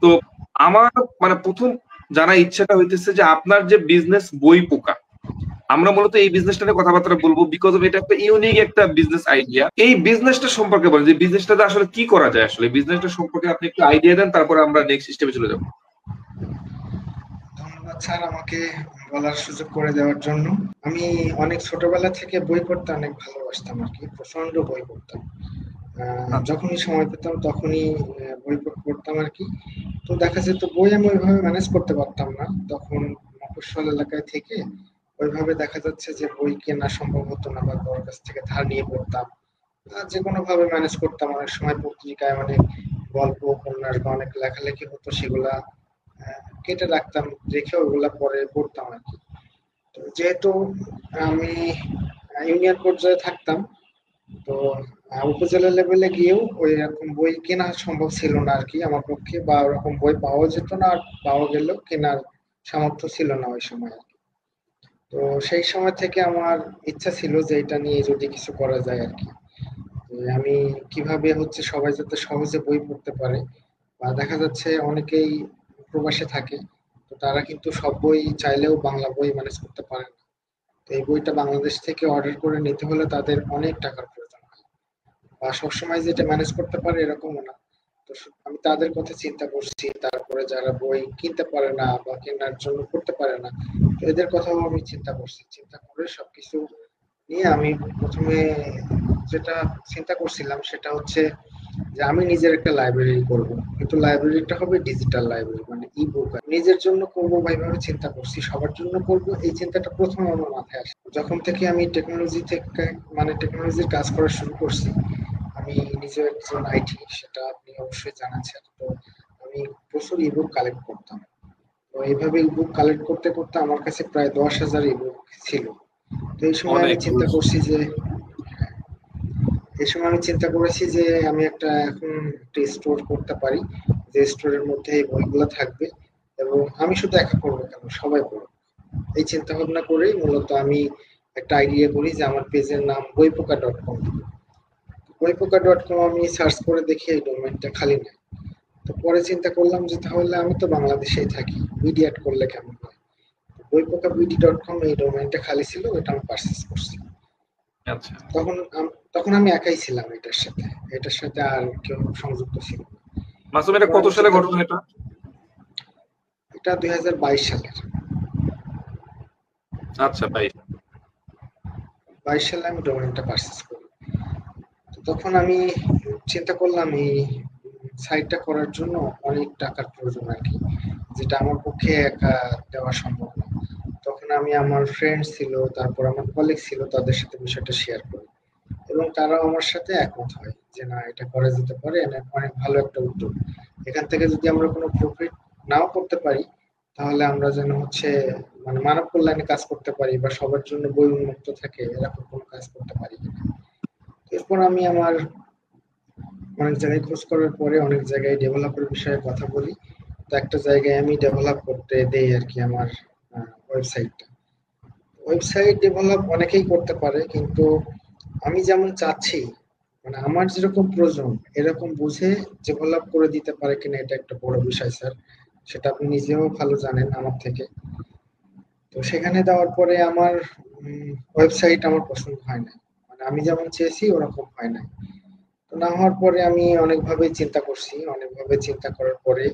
তো আমার মানে প্রথম জানা ইচ্ছাটা হইতেছে যে আপনার যে বিজনেস বই পোকা, আমরা মূলত এই বিজনেসটা নিয়ে কথাবার্তা বলবো বিকজ অফ এটা একটা ইউনিক একটা বিজনেস আইডিয়া। এই বিজনেসটা সম্পর্কে বলেন যে বিজনেসটাতে আসলে কি করা যায়, আসলে বিজনেসটা সম্পর্কে আপনি একটু আইডিয়া দেন, তারপরে আমরা নেক্সট স্টেপে চলে যাবো। ধন্যবাদ স্যার আমাকে বলার সুযোগ করে দেওয়ার জন্য। আমি অনেক ছোটবেলা থেকে বই পড়তে অনেক ভালোবাসতাম আর কি, প্রচন্ড বই পড়তাম। যখনই সময় পেতাম তখনই বই পড়তাম আর কি। তো দেখা যেত বই আমি ওইভাবে ম্যানেজ করতে পারতাম না তখন। মফস্বল এলাকায় থেকে ওইভাবে দেখা যাচ্ছে যে বই কেনা সম্ভব হতো না, বা কারোর কাছ থেকে ধার নিয়ে পড়তাম। যে কোনো ভাবে ম্যানেজ করতাম। অনেক সময় পত্রিকায় অনেক গল্প উপন্যাস বা অনেক লেখালেখি হতো, সেগুলা কেটে রাখতাম, রেখে ওগুলা পরে পড়তাম আর কি। তো যেহেতু আমি ইউনিয়ন পর্যায়ে থাকতাম, তো উপজেলা লেভেলে গিয়েও ওই রকম বই কেনা সম্ভব ছিল না আর কি আমার পক্ষে, বা ওরকম বই পাওয়া যেত না, আর পাওয়া গেলেও কেনার সামর্থ্য ছিল না ওই সময় আর কি। তো সেই সময় থেকে আমার ইচ্ছা ছিল যে এটা নিয়ে যদি কিছু করা যায় আর কি। যে আমি কিভাবে হচ্ছে সবাই যাতে সহজে বই পড়তে পারে, বা দেখা যাচ্ছে অনেকেই প্রবাসে থাকে, তো তারা কিন্তু সব বই চাইলেও বাংলা বই ম্যানেজ করতে পারে না। তো এই বইটা বাংলাদেশ থেকে অর্ডার করে নিতে হলে তাদের অনেক টাকার প্রয়োজন হয়, বা সবসময় যেটা ম্যানেজ করতে পারে এরকমও না। তো আমি তাদের কথা চিন্তা করছি, তারপরে যারা বই কিনতে পারে না বা কেনার জন্য করতে পারে না, তো এদের কথাও আমি চিন্তা করছি। চিন্তা করে সবকিছু নিয়ে আমি প্রথমে যেটা চিন্তা করছিলাম সেটা হচ্ছে যে আমি নিজের একটা লাইব্রেরি করব, কিন্তু লাইব্রেরিটা হবে ডিজিটাল লাইব্রেরি, মানে ই বুক। নিজের জন্য করব ভাবে চিন্তা করছি, সবার জন্য করব এই চিন্তাটা প্রথমে আমার মাথায় আসে যখন থেকে আমি টেকনোলজি থেকে, মানে টেকনোলজির কাজ করা শুরু করছি। আমি নিজে একজন আইটি, সেটা আপনি অবশ্যই জানাচ্ছেন। তো আমি প্রচুর ইবুক কালেক্ট করতাম। তো এইভাবে ইবুক কালেক্ট করতে করতে আমার কাছে প্রায় 10,000 ইবুক ছিল। তো এই সময় আমি অনেক চিন্তা করছি যে, এই সময় আমি চিন্তা করেছি যে আমি একটা এখন একটা স্টোর করতে পারি, যে স্টোরের মধ্যে এই বইগুলো থাকবে, এবং আমি শুধু একা পড়বো কেন, সবাই পড়বে। এই চিন্তা ভাবনা করেই মূলত আমি একটা আইডিয়া করি যে আমার পেজের নাম বইপোকা.com। বইপোকা.com আমি সার্চ করে দেখি এই ডোমেইনটা খালি নেই। তো পরে চিন্তা করলাম যে তাহলে আমি তো বাংলাদেশেই থাকি, বিডি অ্যাড করলে কেমন হয়। বইপোকা বিডি.com এই ডোমেইনটা খালি ছিল, ওটা আমি পারচেজ করছি। আচ্ছা। তখন আমি একাই ছিলাম এটার সাথে আর কেউ সংযুক্ত ছিল না। মাসুম, এটা এরপর কত আমি সালে চিন্তা, ঘটনা এটা? এটা 2022 সালের। আচ্ছা ভাই। 22 সালে আমি ডোমেইনটা পারচেজ করি। তো তখন আমি চিন্তা করলাম এই সাইটটা করার জন্য অনেক টাকার প্রয়োজন আর কি, যেটা আমার পক্ষে একা দেওয়া সম্ভব না। তখন আমি আমার ফ্রেন্ড ছিল, তারপর আমার কলিগ ছিল, তাদের সাথে বিষয়টা শেয়ার করি, এবং তারাও আমার সাথে একমত হয় যে না, এটা করা যেতে পারে, অনেক ভালো একটা উদ্যোগ। এখান থেকে যদি আমরা কোনো প্রফিট নাও করতে পারি, তাহলে আমরা যেন হচ্ছে মানে মানব কল্যাণে কাজ করতে পারি, বা সবার জন্য বই উন্মুক্ত থাকে এরকম কোনো কাজ করতে পারি কিনা। এরপর আমি আমার অনেক জায়গায় খোঁজ করার পরে অনেক জায়গায় ডেভেলপের বিষয়ে কথা বলি। তো একটা জায়গায় আমি ডেভেলপ করতে দেই আর কি আমার ওয়েবসাইটটা। ওয়েবসাইট ডেভেলপ অনেকেই করতে পারে, কিন্তু আমি যেমন চাচ্ছি, মানে আমার যেরকম প্রয়োজন এরকম বুঝে ডেভেলপ করে দিতে পারে কিনা, এটা একটা বড় বিষয় স্যার। সেটা আপনি নিজেও ভালো জানেন আমার থেকে। তো সেখানে দেওয়ার পরে আমার ওয়েবসাইট আমার পছন্দ হয় না, মানে আমি যেমন চেয়েছি ওরকম হয় না। তো না হওয়ার পরে আমি অনেকভাবে চিন্তা করছি, অনেকভাবে চিন্তা করার পরে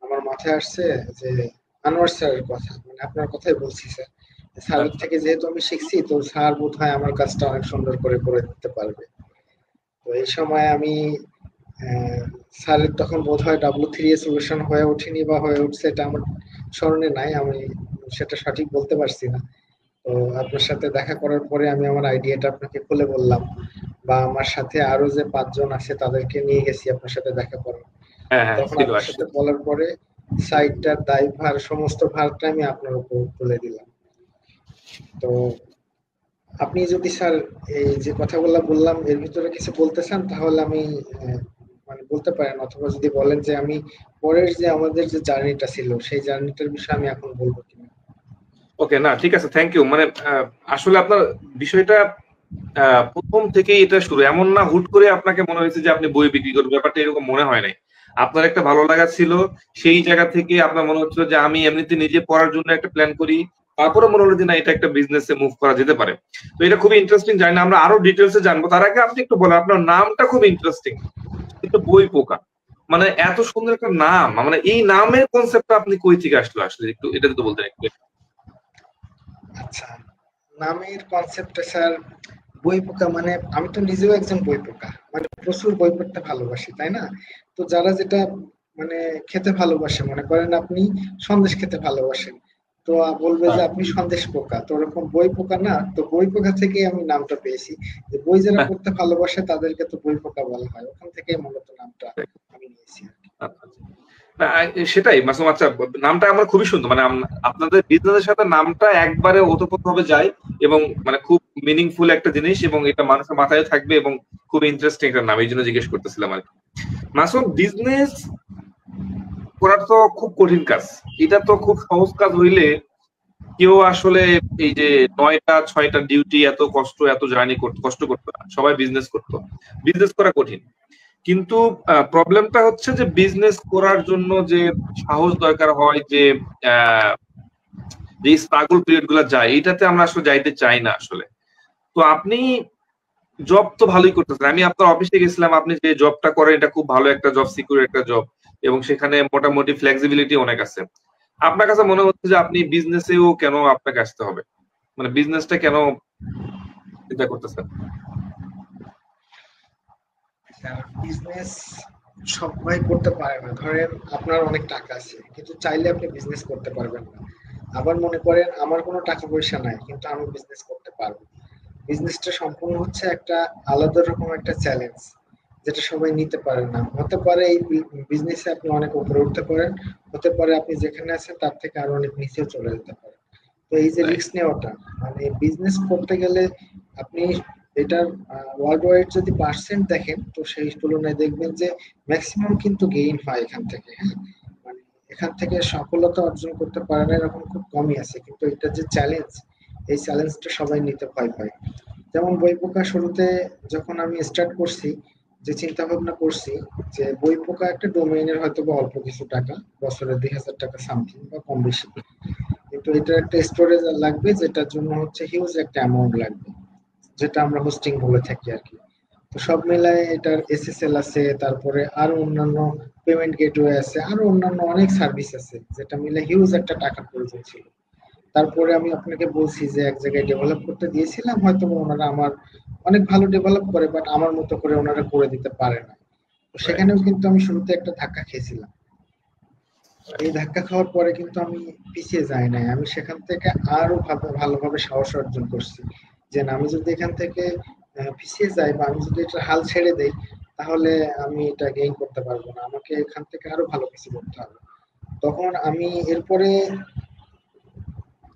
আমার মাথায় আসছে যে আনোয়ার স্যারের কথা, মানে আপনার কথাই বলছি স্যার। স্যারের আচ্ছা। থেকে যেহেতু আমি শিখছি, তো স্যার বোধহয় আমার কাজটা অনেক সুন্দর করে করে দিতে পারবে। তো এই সময় আমি স্যারের তখন বোধহয় W3 এ সলিউশন হয়ে ওঠেনি, বা হয়ে উঠছে এটা আমার স্মরণে নাই, আমি সেটা সঠিক বলতে পারছি না। তো আপনার সাথে দেখা করার পরে আমি আমার আইডিয়াটা আপনাকে খুলে বললাম, বা আমার সাথে আরো যে 5 জন আছে তাদেরকে নিয়ে গেছি আপনার সাথে দেখা করার। হ্যাঁ হ্যাঁ, তখন ছিল আপনার সাথে আসলে। বলার পরে সাইটটার দায়ভার, সমস্ত ভারটা আমি আপনার উপর তুলে দিলাম। তো আপনি যদি স্যার এই যে কথাগুলো বললাম এর ভিতরে কিছু বলতে চান, তাহলে আমি আহ, মানে বলতে পারেন, অথবা যদি বলেন যে আমি পরের যে আমাদের যে জার্নিটা ছিল সেই জার্নিটার বিষয়ে আমি এখন বলবো কিনা। ওকে, না ঠিক আছে, থ্যাংক ইউ। মানে আসলে আপনার বিষয়টা প্রথম থেকেই এটা শুরু, এমন না হুট করে আপনাকে মনে হয়েছে যে আপনি বই বিক্রি করবেন, ব্যাপারটা এরকম মনে হয় নাই। আপনার একটা ভালো লাগা ছিল, সেই জায়গা থেকে আপনার মনে হচ্ছিল যে আমি এমনিতে নিজে পড়ার জন্য একটা প্ল্যান করি, তারপরে মনে হলো যে না এটা একটা বিজনেসে মুভ করা যেতে পারে। তো এটা খুবই ইন্টারেস্টিং, জানি না, আমরা আরো ডিটেলসে জানবো। তার আগে আপনি একটু বলেন, আপনার নামটা খুব ইন্টারেস্টিং, কিন্তু বই পোকা, মানে এত সুন্দর একটা নাম, মানে এই নামের কনসেপ্টটা আপনি কই থেকে আসলো আসলে, একটু এটা তো বলতেন একটু। আচ্ছা, নামের কনসেপ্টটা স্যার, বই পোকা মানে আমি তো নিজেও একজন বই পোকা, মানে প্রচুর বই পড়তে ভালোবাসি, তাই না? তো যারা যেটা মানে খেতে ভালোবাসে, মনে করেন আপনি সন্দেশ খেতে ভালোবাসেন, তো বলবে যে আপনি সন্দেশ পোকা, তো ওরকম বই পোকা না, তো বই পোকা থেকেই আমি নামটা পেয়েছি। যে বই যারা পড়তে ভালোবাসে তাদেরকে তো বই পোকা বলা হয়, ওখান থেকেই মূলত নামটা আমি নিয়েছি আর কি। না, সেটাই মাসুম। আচ্ছা, নামটা আমার খুবই সুন্দর, মানে আপনাদের বিজনেসের সাথে নামটা একবারে ওতপ্রোতভাবে যায়, এবং মানে খুব মিনিংফুল একটা জিনিস, এবং এটা মানুষের মাথায় থাকবে, এবং খুব ইন্টারেস্টিং একটা নাম, এই জন্য জিজ্ঞেস করতেছিলাম আর কি। মাসুম, বিজনেস করার তো খুব কঠিন কাজ, এটা তো খুব সহজ কাজ হইলে কেউ আসলে এই যে 9টা 6টা ডিউটি, এত কষ্ট, এত জার্নি করতো, কষ্ট করতো না, সবাই বিজনেস করতো। বিজনেস করা কঠিন, কিন্তু প্রবলেমটা হচ্ছে যে বিজনেস করার জন্য যে সাহস দরকার হয়, যে যে স্ট্রাগল পিরিয়ড গুলা যায়, এটাতে আমরা আসলে যাইতে চাই না আসলে। তো আপনি জব তো ভালোই করতেছেন, আমি আপনার অফিসে গেছিলাম, আপনি যে জবটা করেন এটা খুব ভালো একটা জব, সিকিউর একটা জব, এবং সেখানে মোটামুটি ফ্লেক্সিবিলিটি অনেক আছে। আপনার কাছে মনে হচ্ছে যে আপনি বিজনেসেও কেন আপনাকে আসতে হবে, মানে বিজনেসটা কেন চিন্তা করতেছেন? বিজনেস সবাই করতে পারে না, ধরেন আপনার অনেক টাকা আছে কিন্তু চাইলে আপনি বিজনেস করতে পারবেন না। আবার মনে করেন আমার কোনো টাকা পয়সা নাই কিন্তু আমি বিজনেস করতে পারবো। বিজনেসটা সম্পূর্ণ হচ্ছে একটা আলাদা রকম একটা চ্যালেঞ্জ, যেটা সবাই নিতে পারে না। হতে পারে এই বিজনেসে আপনি অনেক উপরে উঠতে পারেন, হতে পারে আপনি যেখানে আছেন তার থেকে আরো অনেক নিচেও চলে যেতে পারেন। তো এই যে রিস্ক নেওয়াটা, মানে বিজনেস করতে গেলে আপনি এটার ওয়ার্ল্ড ওয়াইড যদি পার্সেন্ট দেখেন তো সেই তুলনায় দেখবেন যে ম্যাক্সিমাম কিন্তু গেইন হয় এখান থেকে, হ্যাঁ। মানে এখান থেকে সফলতা অর্জন করতে পারে না এরকম খুব কমই আছে, কিন্তু এটা যে চ্যালেঞ্জ, এই চ্যালেঞ্জটা সবাই নিতে ভয় পায়। যেমন বই পোকা শুরুতে যখন আমি স্টার্ট করছি, যে চিন্তা ভাবনা করছি যে বই পোকা একটা ডোমেইনের হয়তো বা অল্প কিছু টাকা, বছরে 2,000 টাকা সামথিং বা কম বেশি, কিন্তু এটা একটা স্টোরেজ লাগবে যেটার জন্য হচ্ছে হিউজ একটা অ্যামাউন্ট লাগবে, যেটা আমরা হোস্টিং বলে থাকি আর কি। তো সব মিলায় এটার এসএসএল আছে, তারপরে আরো অন্যান্য পেমেন্ট গেটওয়ে আছে, আরো অন্যান্য অনেক সার্ভিস আছে, যেটা মিলে হিউজ একটা টাকার প্রয়োজন ছিল। তারপরে আমি আপনাকে বলছি যে এক জায়গায় ডেভেলপ করতে দিয়েছিলাম, হয়তো ওনারা আমার অনেক ভালো ডেভেলপ করে, বাট আমার মতো করে ওনারা করে দিতে পারে না। তো সেখানেও কিন্তু আমি শুরুতে একটা ধাক্কা খেয়েছিলাম। এই ধাক্কা খাওয়ার পরে কিন্তু আমি পিছিয়ে যাই নাই, আমি সেখান থেকে আরো ভালোভাবে সাহস অর্জন করছি যে না, আমি যদি এখান থেকে পিছিয়ে যাই বা আমি যদি এটা হাল ছেড়ে দেই তাহলে আমি এটা গেইন করতে পারবো না, আমাকে এখান থেকে আরো ভালো কিছু করতে হবে। তখন আমি এরপরে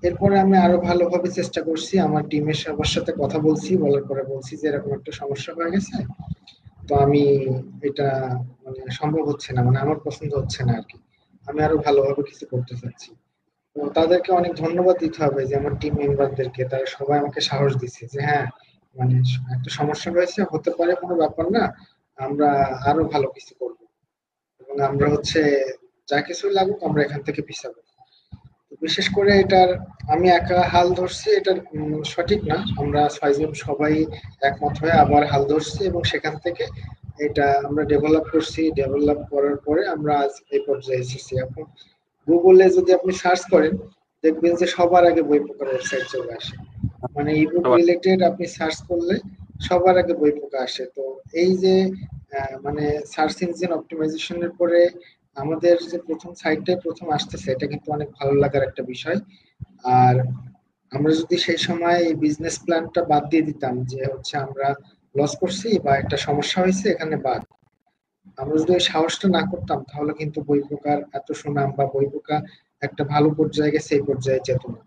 এরপরে আমি আরো ভালোভাবে চেষ্টা করছি, আমার টিমের সবার সাথে কথা বলছি, বলার পরে বলছি যে এরকম একটা সমস্যা হয়ে গেছে, তো আমি এটা মানে সম্ভব হচ্ছে না, মানে আমার পছন্দ হচ্ছে না আর কি, আমি আরো ভালোভাবে কিছু করতে চাচ্ছি। তো তাদেরকে অনেক ধন্যবাদ দিতে হবে যে আমার টিম মেম্বারদেরকে, তারা সবাই আমাকে সাহস দিচ্ছে যে হ্যাঁ, মানে একটা সমস্যা হয়েছে, হতে পারে, কোনো ব্যাপার না, আমরা আরো ভালো কিছু করবো, এবং আমরা হচ্ছে যা কিছু লাগুক আমরা এখান থেকে পিছাবো। তো বিশেষ করে এটার আমি একা হাল ধরছি, এটার সঠিক না, আমরা 6 জন সবাই একমত হয়ে আবার হাল ধরছি, এবং সেখান থেকে এটা আমরা ডেভেলপ করছি, ডেভেলপ করার পরে আমরা আজ এই পর্যায়ে এসেছি। এখন গুগলে যদি আপনি সার্চ করেন দেখবেন যে সবার আগে বই পোকার ওয়েবসাইট চলে আসে, মানে ইবুক রিলেটেড আপনি সার্চ করলে সবার আগে বই পোকা আসে। তো এই যে মানে সার্চ ইঞ্জিন অপটিমাইজেশনের পরে আমাদের যে প্রথম সাইটটাই প্রথম আসতেছে, এটা কিন্তু অনেক ভালো লাগার একটা বিষয়। আর আমরা যদি সেই সময় এই বিজনেস প্ল্যানটা বাদ দিয়ে দিতাম যে হচ্ছে আমরা লস করছি বা একটা সমস্যা হয়েছে এখানে বাদ, আমরা যদি ওই সাহসটা না করতাম তাহলে কিন্তু বই পোকার এত সুনাম বা বই পোকা একটা ভালো পর্যায়ে গেছে এই পর্যায়ে যেত না।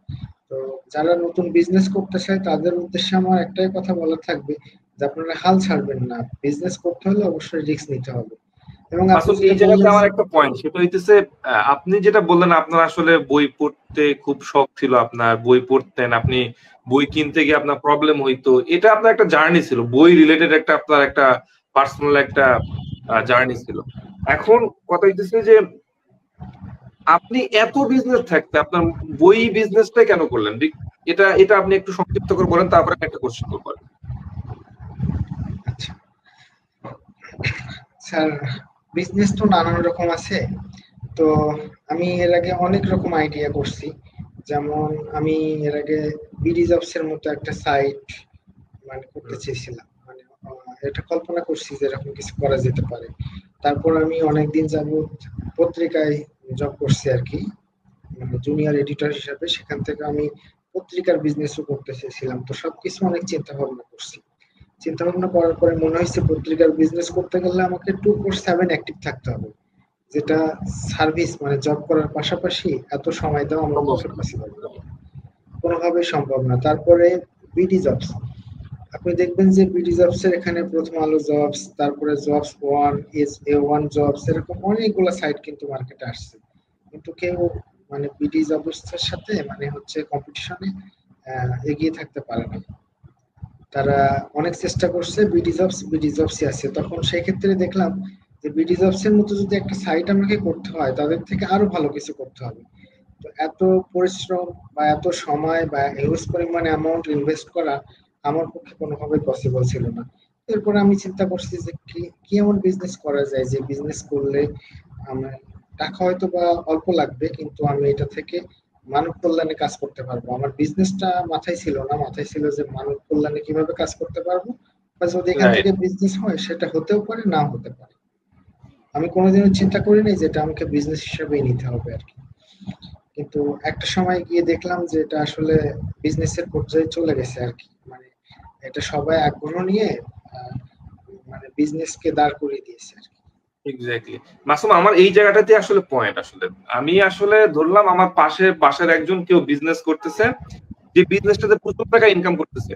তো যারা নতুন বিজনেস করতে চায় তাদের উদ্দেশ্যে আমার একটাই কথা বলা থাকবে যে আপনারা হাল ছাড়বেন না, বিজনেস করতে হলে অবশ্যই রিস্ক নিতে হবে। এবং আপনি আসলে যেটা এই জায়গাতে বললেন, আমার একটা পয়েন্ট, সেটা হইতেছে আপনি যেটা বললেন আপনার আসলে বই পড়তে খুব শখ ছিল, আপনার বই পড়তেন, আপনি বই কিনতে গিয়ে আপনার প্রবলেম হইতো, এটা আপনার একটা জার্নি ছিল, বই রিলেটেড একটা আপনার একটা পার্সোনাল একটা জার্নি ছিল। এখন কথা হইতেছে যে আপনি এত বিজনেস থাকতে আপনার বই বিজনেসটা কেন করলেন? এটা এটা আপনি একটু সংক্ষিপ্ত করে বলেন, তারপরে আমি একটা কোশ্চেন করবো। আচ্ছা স্যার, বিজনেস তো নানান রকম আছে। তো আমি এর আগে অনেক রকম আইডিয়া করছি। যেমন আমি এর আগে বিডি জবস এর মতো একটা সাইট মানে করতে চেয়েছিলাম, মানে এটা কল্পনা করছি যে এরকম কিছু করা যেতে পারে। তারপর আমি অনেকদিন যাবত পত্রিকায় জব করছি আর কি, মানে জুনিয়র এডিটর হিসাবে। সেখান থেকে আমি পত্রিকার বিজনেসও করতে চেয়েছিলাম। তো সবকিছু অনেক চিন্তা ভাবনা করছি। চিন্তা ভাবনা করার পরে মনে হয়েছে পত্রিকার বিজনেস করতে গেলে আমাকে 24/7 অ্যাক্টিভ থাকতে হবে, যেটা সার্ভিস মানে জব করার পাশাপাশি এত সময় দেওয়া আমার সম্ভব পক্ষে না। পসিবল না, কোনোভাবেই সম্ভব না। তারপরে বিডি জবস, আপনি দেখবেন যে বিডি জবস এর এখানে প্রথম আলো জবস, তারপরে jobs one, S A one jobs, এরকম অনেকগুলো সাইট কিন্তু মার্কেটে আসছে। কিন্তু কেউ মানে বিডি জবস এর সাথে মানে হচ্ছে কম্পিটিশনে এগিয়ে থাকতে পারে না। তারা অনেক চেষ্টা করছে, বিডি জবসই আছে। তখন সেই ক্ষেত্রে দেখলাম যে বিডি জবস এর মতো যদি একটা সাইট আমাকে করতে হয়, তাদের থেকে আরো ভালো কিছু করতে হবে। তো এত পরিশ্রম বা এত সময় বা হিউজ পরিমাণে অ্যামাউন্ট ইনভেস্ট করা আমার পক্ষে কোনোভাবেই পসিবল ছিল না। এরপরে আমি চিন্তা করছি যে কি কি এমন বিজনেস করা যায় যে বিজনেস করলে আমার টাকা হয়তো বা অল্প লাগবে, কিন্তু আমি এটা থেকে মানব কল্যাণে কাজ করতে পারবো। আমার বিজনেসটা মাথায় ছিল না, মাথায় ছিল যে মানব কল্যাণে কিভাবে কাজ করতে পারবো, বা যদি এখান রাইট। থেকে বিজনেস হয় সেটা হতেও পারে, না হতে পারে। আমি কোনোদিনও চিন্তা করিনি যে এটা আমাকে বিজনেস হিসেবেই নিতে হবে আর কি। কিন্তু একটা সময় গিয়ে দেখলাম যে এটা আসলে বিজনেসের পর্যায়ে চলে গেছে আর কি। মানে এটা সবাই আগ্রহ নিয়ে আহ, মানে বিজনেসকে দাঁড় করিয়ে দিয়েছে আর কি। এক্স্যাক্টলি। মাসুম, আমার এই জায়গাটাতে আসলে পয়েন্ট, আসলে আমি আসলে ধরলাম আমার পাশে বাসার একজন কেউ বিজনেস করতেছে, যে বিজনেসটাতে প্রচুর টাকা ইনকাম করতেছে।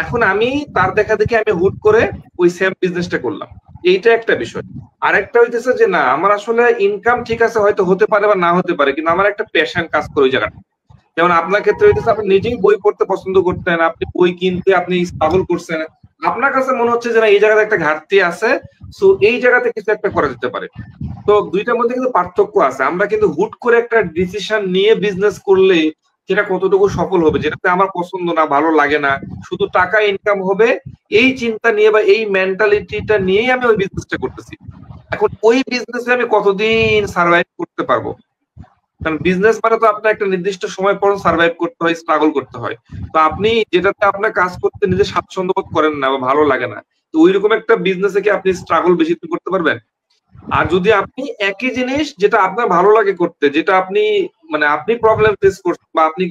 এখন আমি তার দেখা দেখি আমি হুট করে ওই সেম বিজনেসটা করলাম। এইটা একটা বিষয়। আরেকটা হইতেছে যে না, আমার আসলে ইনকাম ঠিক আছে, হয়তো হতে পারে বা না হতে পারে, কিন্তু আমার একটা প্যাশন কাজ করে ওই জায়গাটা। যেমন আপনার ক্ষেত্রে হইতেছে আপনি নিজেই বই পড়তে পছন্দ করতেন, আপনি বই কিনতে আপনি স্ট্রাগল করছেন, আপনার কাছে মনে হচ্ছে যে না, এই জায়গাতে একটা ঘাটতি আছে, সো এই জায়গাতে কিছু একটা করা যেতে পারে। তো দুইটার মধ্যে কিন্তু পার্থক্য আছে। আমরা কিন্তু হুট করে একটা ডিসিশন নিয়ে বিজনেস করলে সেটা কতটুকু সফল হবে, যেটাতে আমার পছন্দ না, ভালো লাগে না, শুধু টাকা ইনকাম হবে, এই চিন্তা নিয়ে বা এই মেন্টালিটিটা নিয়েই আমি ওই বিজনেসটা করতেছি। এখন ওই বিজনেসে আমি কতদিন সার্ভাইভ করতে পারবো? কারণ বিজনেস মানে তো আপনার একটা নির্দিষ্ট সময় পর সার্ভাইভ করতে হয়, স্ট্রাগল করতে হয়। তো আপনি যেটাতে আপনার কাজ করতে নিজে স্বাচ্ছন্দ্য বোধ করেন না বা ভালো লাগে না, তো ওইরকম একটা বিজনেসে কি আপনি স্ট্রাগল বেশি দিন করতে পারবেন? আর যদি আপনি একই জিনিস যেটা আপনার ভালো লাগে করতে, যেটা আপনি মানে আপনি প্রবলেম ফেস করছেন বা আপনি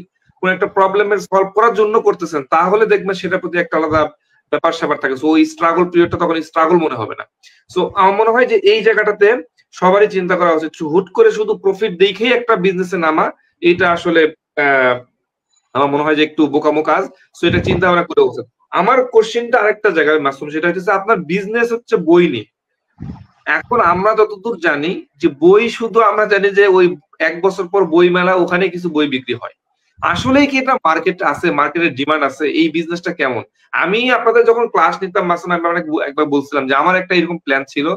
কোন একটা প্রবলেমের সলভ করার জন্য করতেছেন, তাহলে দেখবেন সেটার প্রতি একটা আলাদা ব্যাপার স্যাপার থাকে। সো ওই স্ট্রাগল পিরিয়ডটা তখন স্ট্রাগল মনে হবে না। সো আমার মনে হয় যে এই জায়গাটাতে সবারই চিন্তা করা উচিত। হুট করে শুধু প্রফিট দেখেই একটা বিজনেসে নামা, এটা আসলে আহ, আমার মনে হয় যে একটু বোকামো কাজ। সো এটা চিন্তা ভাবনা করে উচিত। আমার কোশ্চেনটা আরেকটা জায়গায় মাসুম, সেটা হচ্ছে আপনার বিজনেস হচ্ছে বই নিয়ে। এখন আমরা যতদূর জানি যে বই শুধু আমরা জানি যে ওই 1 বছর পর বই মেলা, ওখানে কিছু বই বিক্রি হয়। আসলেই কি এটা মার্কেট আছে, মার্কেটের ডিমান্ড আছে, এই বিজনেসটা কেমন? আমি আপনাদের যখন ক্লাস নিতাম মাসুম, আমি আপনাকে একবার বলছিলাম যে আমার একটা এরকম প্ল্যান ছিল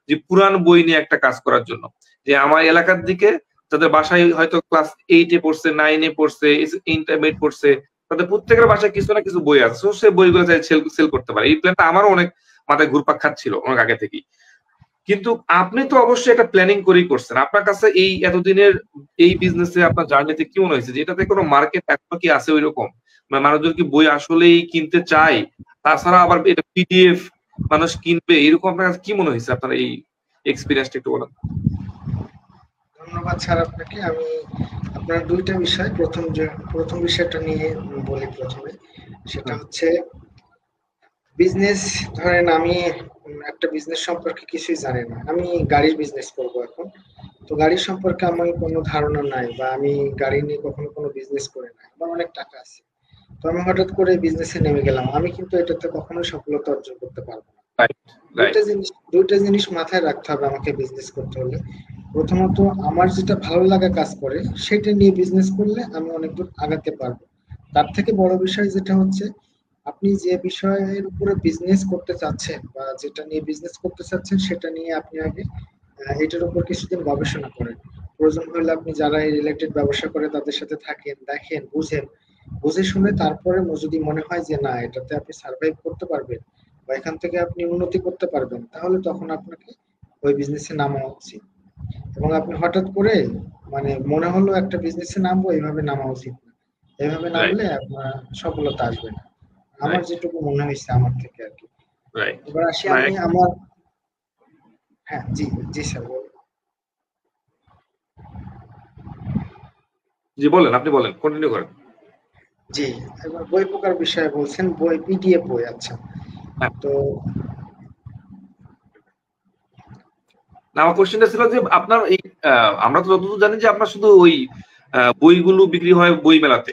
যে পুরান বই নিয়ে একটা কাজ করার জন্য। যে আমার এলাকার দিকে যাদের বাসায় হয়তো ক্লাস 8-এ পড়ছে, 9-এ পড়ছে, ইন্টারমিডিয়েট পড়ছে, তাদের প্রত্যেকের বাসায় কিছু না কিছু বই আছে, তো সে বইগুলো সেল সেল করতে পারে। এই প্ল্যানটা আমারও অনেক মাথায় ঘুরপাক খাচ্ছিল অনেক আগে থেকেই। কিন্তু আপনি তো অবশ্যই একটা প্ল্যানিং করেই করছেন। আপনার কাছে এই এতদিনের এই বিজনেসে আপনার জার্নিতে কি মনে হয়েছে যে এটাতে কোনো মার্কেট এখনো কি আছে ওইরকম? মানে মানুষজন কি বই আসলেই কিনতে চায়? তাছাড়া আবার এটা পিডিএফ মানুষ কিনবে, এরকম আপনার কাছে কি মনে হয়েছে? আপনার এই এক্সপিরিয়েন্সটা একটু বলেন। ধন্যবাদ স্যার আপনাকে। আমি আপনার দুইটা বিষয়, প্রথম বিষয়টা নিয়ে বলি প্রথমে। সেটা হুম। হচ্ছে বিজনেস। ধরেন আমি একটা বিজনেস সম্পর্কে কিছুই জানি না, আমি গাড়ির বিজনেস করব এখন। তো গাড়ির সম্পর্কে আমার কোনো ধারণা নাই, বা আমি গাড়ি নিয়ে কখনো কোনো বিজনেস করি না, আমার অনেক টাকা আছে। তো আমি হঠাৎ করে বিজনেসে নেমে গেলাম, আমি কিন্তু এটাতে কখনোই সফলতা অর্জন করতে পারবো না। Right, right. দুইটা জিনিস মাথায় রাখতে হবে আমাকে বিজনেস করতে হলে। প্রথমত, আমার যেটা ভালো লাগা কাজ করে সেটা নিয়ে বিজনেস করলে আমি অনেক দূর আগাতে পারবো। তার থেকে বড় বিষয় যেটা হচ্ছে, আপনি যে বিষয়ের উপরে বিজনেস করতে চাচ্ছেন বা যেটা নিয়ে বিজনেস করতে চাচ্ছেন সেটা নিয়ে আপনি আগে এটার উপর কিছুদিন গবেষণা করেন। প্রয়োজন হলে আপনি যারা এই রিলেটেড ব্যবসা করে তাদের সাথে থাকেন, দেখেন, বুঝেন, বুঝে শুনে তারপরে যদি মনে হয় যে না এটাতে আপনি সার্ভাইভ করতে পারবেন বা এখান থেকে আপনি উন্নতি করতে পারবেন, তাহলে তখন আপনাকে ওই বিজনেসে নামা উচিত। এবং আপনি হঠাৎ করে মানে মনে হলো একটা বিজনেসে নামবো, এইভাবে নামা উচিত না। এইভাবে রাইট, নামলে আপনার সফলতা আসবে না। আমার রাইট, যেটুকু মনে হয়েছে আমার থেকে আর কি। রাইট। এবার আসি না, আমি আমার। হ্যাঁ, জি, জি স্যার বলুন। জি বলেন, আপনি বলেন, কন্টিনিউ করেন। জি, এবার বই পোকার বিষয়ে বলছেন, বই পিডিএফ বই, আচ্ছা। হ্যাঁ, তো না, আমার কোশ্চেনটা ছিল যে আপনার এই আমরা তো যতদূর জানি যে আপনার শুধু ওই বইগুলো বিক্রি হয় বই মেলাতে,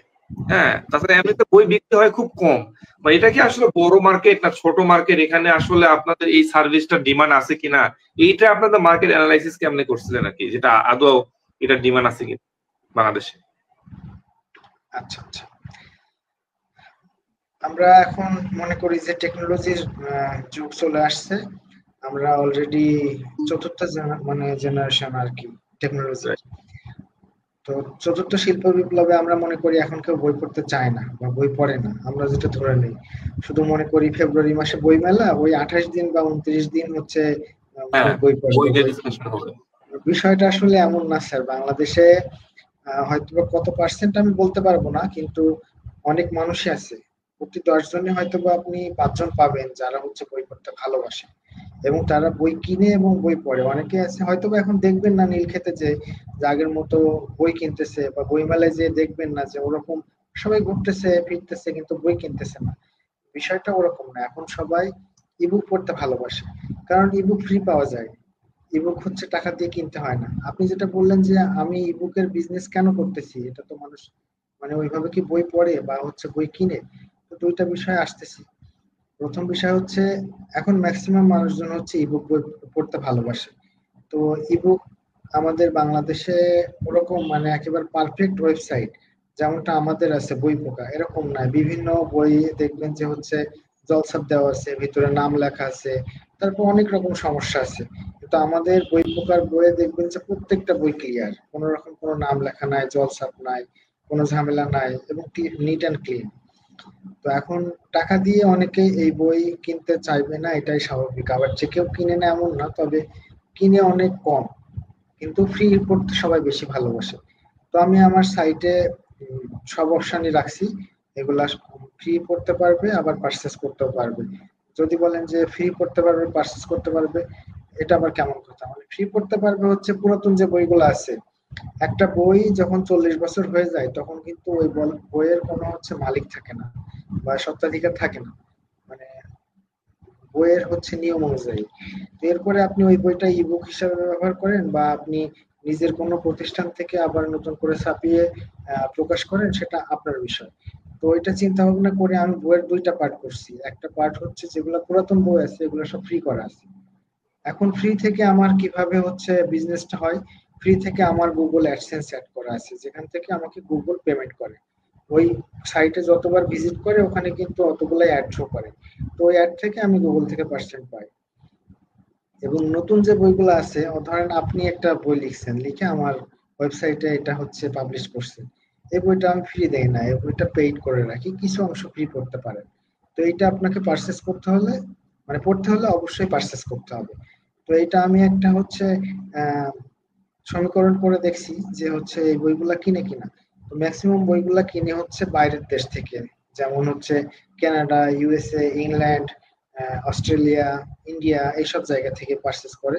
হ্যাঁ, তাছাড়া এমনিতে বই বিক্রি হয় খুব কম। বা এটা কি আসলে বড় মার্কেট না ছোট মার্কেট, এখানে আসলে আপনাদের এই সার্ভিসটা ডিমান্ড আছে কিনা, এইটা আপনাদের মার্কেট অ্যানালাইসিস কেমনে করছিলেন আর কি, যেটা আদৌ এটা ডিমান্ড আছে কিনা বাংলাদেশে? আচ্ছা, আচ্ছা, আমরা এখন মনে করি যে টেকনোলজির যুগ চলে আসছে। আমরা অলরেডি চতুর্থ মানে জেনারেশন আর কি টেকনোলজির। Right. তো চতুর্থ শিল্প বিপ্লবে আমরা মনে করি এখন কেউ বই পড়তে চায় না বা বই পড়ে না, আমরা যেটা ধরে নিই। শুধু মনে করি ফেব্রুয়ারি মাসে বই মেলা, ওই 28 দিন বা 29 দিন হচ্ছে হ্যাঁ, মানুষ বই পড়ে বই বা নিয়ে বই ডিসকাশন কিনবে। হবে। বিষয়টা আসলে এমন না স্যার। বাংলাদেশে হয়তো বা কত পার্সেন্ট আমি বলতে পারবো না, কিন্তু অনেক মানুষই আছে। প্রতি 10 জনে হয়তো বা আপনি 5 জন পাবেন যারা হচ্ছে বই পড়তে ভালোবাসে এবং তারা বই কিনে এবং বই পড়ে। অনেকে আছে হয়তো বা এখন দেখবেন না নীলক্ষেতে যে আগের মতো বই কিনতেছে বা বইমেলায় যে দেখবেন না যে ওরকম সবাই ঘুরতেছে ফিরতেছে কিন্তু বই কিনতেছে না। বিষয়টা ওরকম না, এখন সবাই ইবুক পড়তে ভালোবাসে, কারণ ইবুক ফ্রি পাওয়া যায়। ইবুক হচ্ছে টাকা দিয়ে কিনতে হয় না। আপনি যেটা বললেন যে আমি ইবুকের বিজনেস কেন করতেছি, এটা তো মানুষ মানে ওইভাবে কি বই পড়ে বা হচ্ছে বই কিনে? তো দুইটা বিষয় আসতেছি। প্রথম বিষয় হচ্ছে এখন ম্যাক্সিমাম মানুষজন হচ্ছে ইবুক বই পড়তে ভালোবাসে। তো ইবুক আমাদের বাংলাদেশে ওরকম মানে একেবারে পারফেক্ট ওয়েবসাইট যেমনটা আমাদের আছে বই পোকা, এরকম নয়। বিভিন্ন বই দেখবেন যে হচ্ছে জলছাপ দেওয়া আছে, ভিতরে নাম লেখা আছে, তারপর অনেক রকম সমস্যা আছে। কিন্তু আমাদের বই পোকার বইয়ে দেখবেন যে প্রত্যেকটা বই ক্লিয়ার, কোনো রকম কোনো নাম লেখা নাই, জলছাপ নাই, কোনো ঝামেলা নাই এবং নিট অ্যান্ড ক্লিন। তো এখন টাকা দিয়ে অনেকে এই বই কিনতে চাইবে না, এটাই স্বাভাবিক। আবার যে কেউ কিনে না এমন না, তবে কিনে অনেক কম, কিন্তু ফ্রি পড়তে সবাই বেশি ভালোবাসে। তো আমি আমার সাইটে সব অপশনই রাখছি। এগুলা ফ্রি পড়তে পারবে আবার পারচেস করতেও পারবে। যদি বলেন যে ফ্রি পড়তে পারবে পারচেস করতে পারবে, এটা আবার কেমন কথা? মানে ফ্রি পড়তে পারবে হচ্ছে পুরাতন যে বইগুলো আছে। একটা বই যখন 40 বছর হয়ে যায় তখন কিন্তু ওই বইয়ের কোনো হচ্ছে মালিক থাকে না বা স্বত্বাধিকার থাকে না, মানে বইয়ের হচ্ছে নিয়ম অনুযায়ী। তো এরপরে আপনি ওই বইটা ইবুক হিসাবে ব্যবহার করেন বা আপনি নিজের কোনো প্রতিষ্ঠান থেকে আবার নতুন করে ছাপিয়ে প্রকাশ করেন, সেটা আপনার বিষয়। তো এটা চিন্তা ভাবনা করে আমি বইয়ের দুইটা পার্ট করছি। একটা পার্ট হচ্ছে যেগুলো পুরাতন বই আছে এগুলো সব ফ্রি করা আছে। এখন ফ্রি থেকে আমার কিভাবে হচ্ছে বিজনেসটা হয়, ফ্রি থেকে আমার গুগল অ্যাডসেন্স অ্যাড করা আছে, যেখান থেকে আমাকে গুগল পেমেন্ট করে। ওই সাইটে যতবার ভিজিট করে ওখানে কিন্তু অতগুলাই অ্যাড শো করে। তো ওই অ্যাড থেকে আমি গুগল থেকে পার্সেন্ট পাই। এবং নতুন যে বইগুলো আছে, ধরেন আপনি একটা বই লিখছেন, লিখে আমার ওয়েবসাইটে এটা হচ্ছে পাবলিশ করছেন, এই বইটা আমি ফ্রি দেই না, এই বইটা পেইড করে রাখি, কিছু অংশ ফ্রি পড়তে পারেন। তো এইটা আপনাকে পারচেস করতে হলে মানে পড়তে হলে অবশ্যই পারচেস করতে হবে। তো এটা আমি একটা হচ্ছে আহ সমীকরণ করে দেখছি যে হচ্ছে এই বইগুলা কিনে কিনা। তো ম্যাক্সিমাম বইগুলা কিনে হচ্ছে বাইরের দেশ থেকে, যেমন হচ্ছে Canada, USA, England, Australia, India, এইসব জায়গা থেকে পারচেস করে,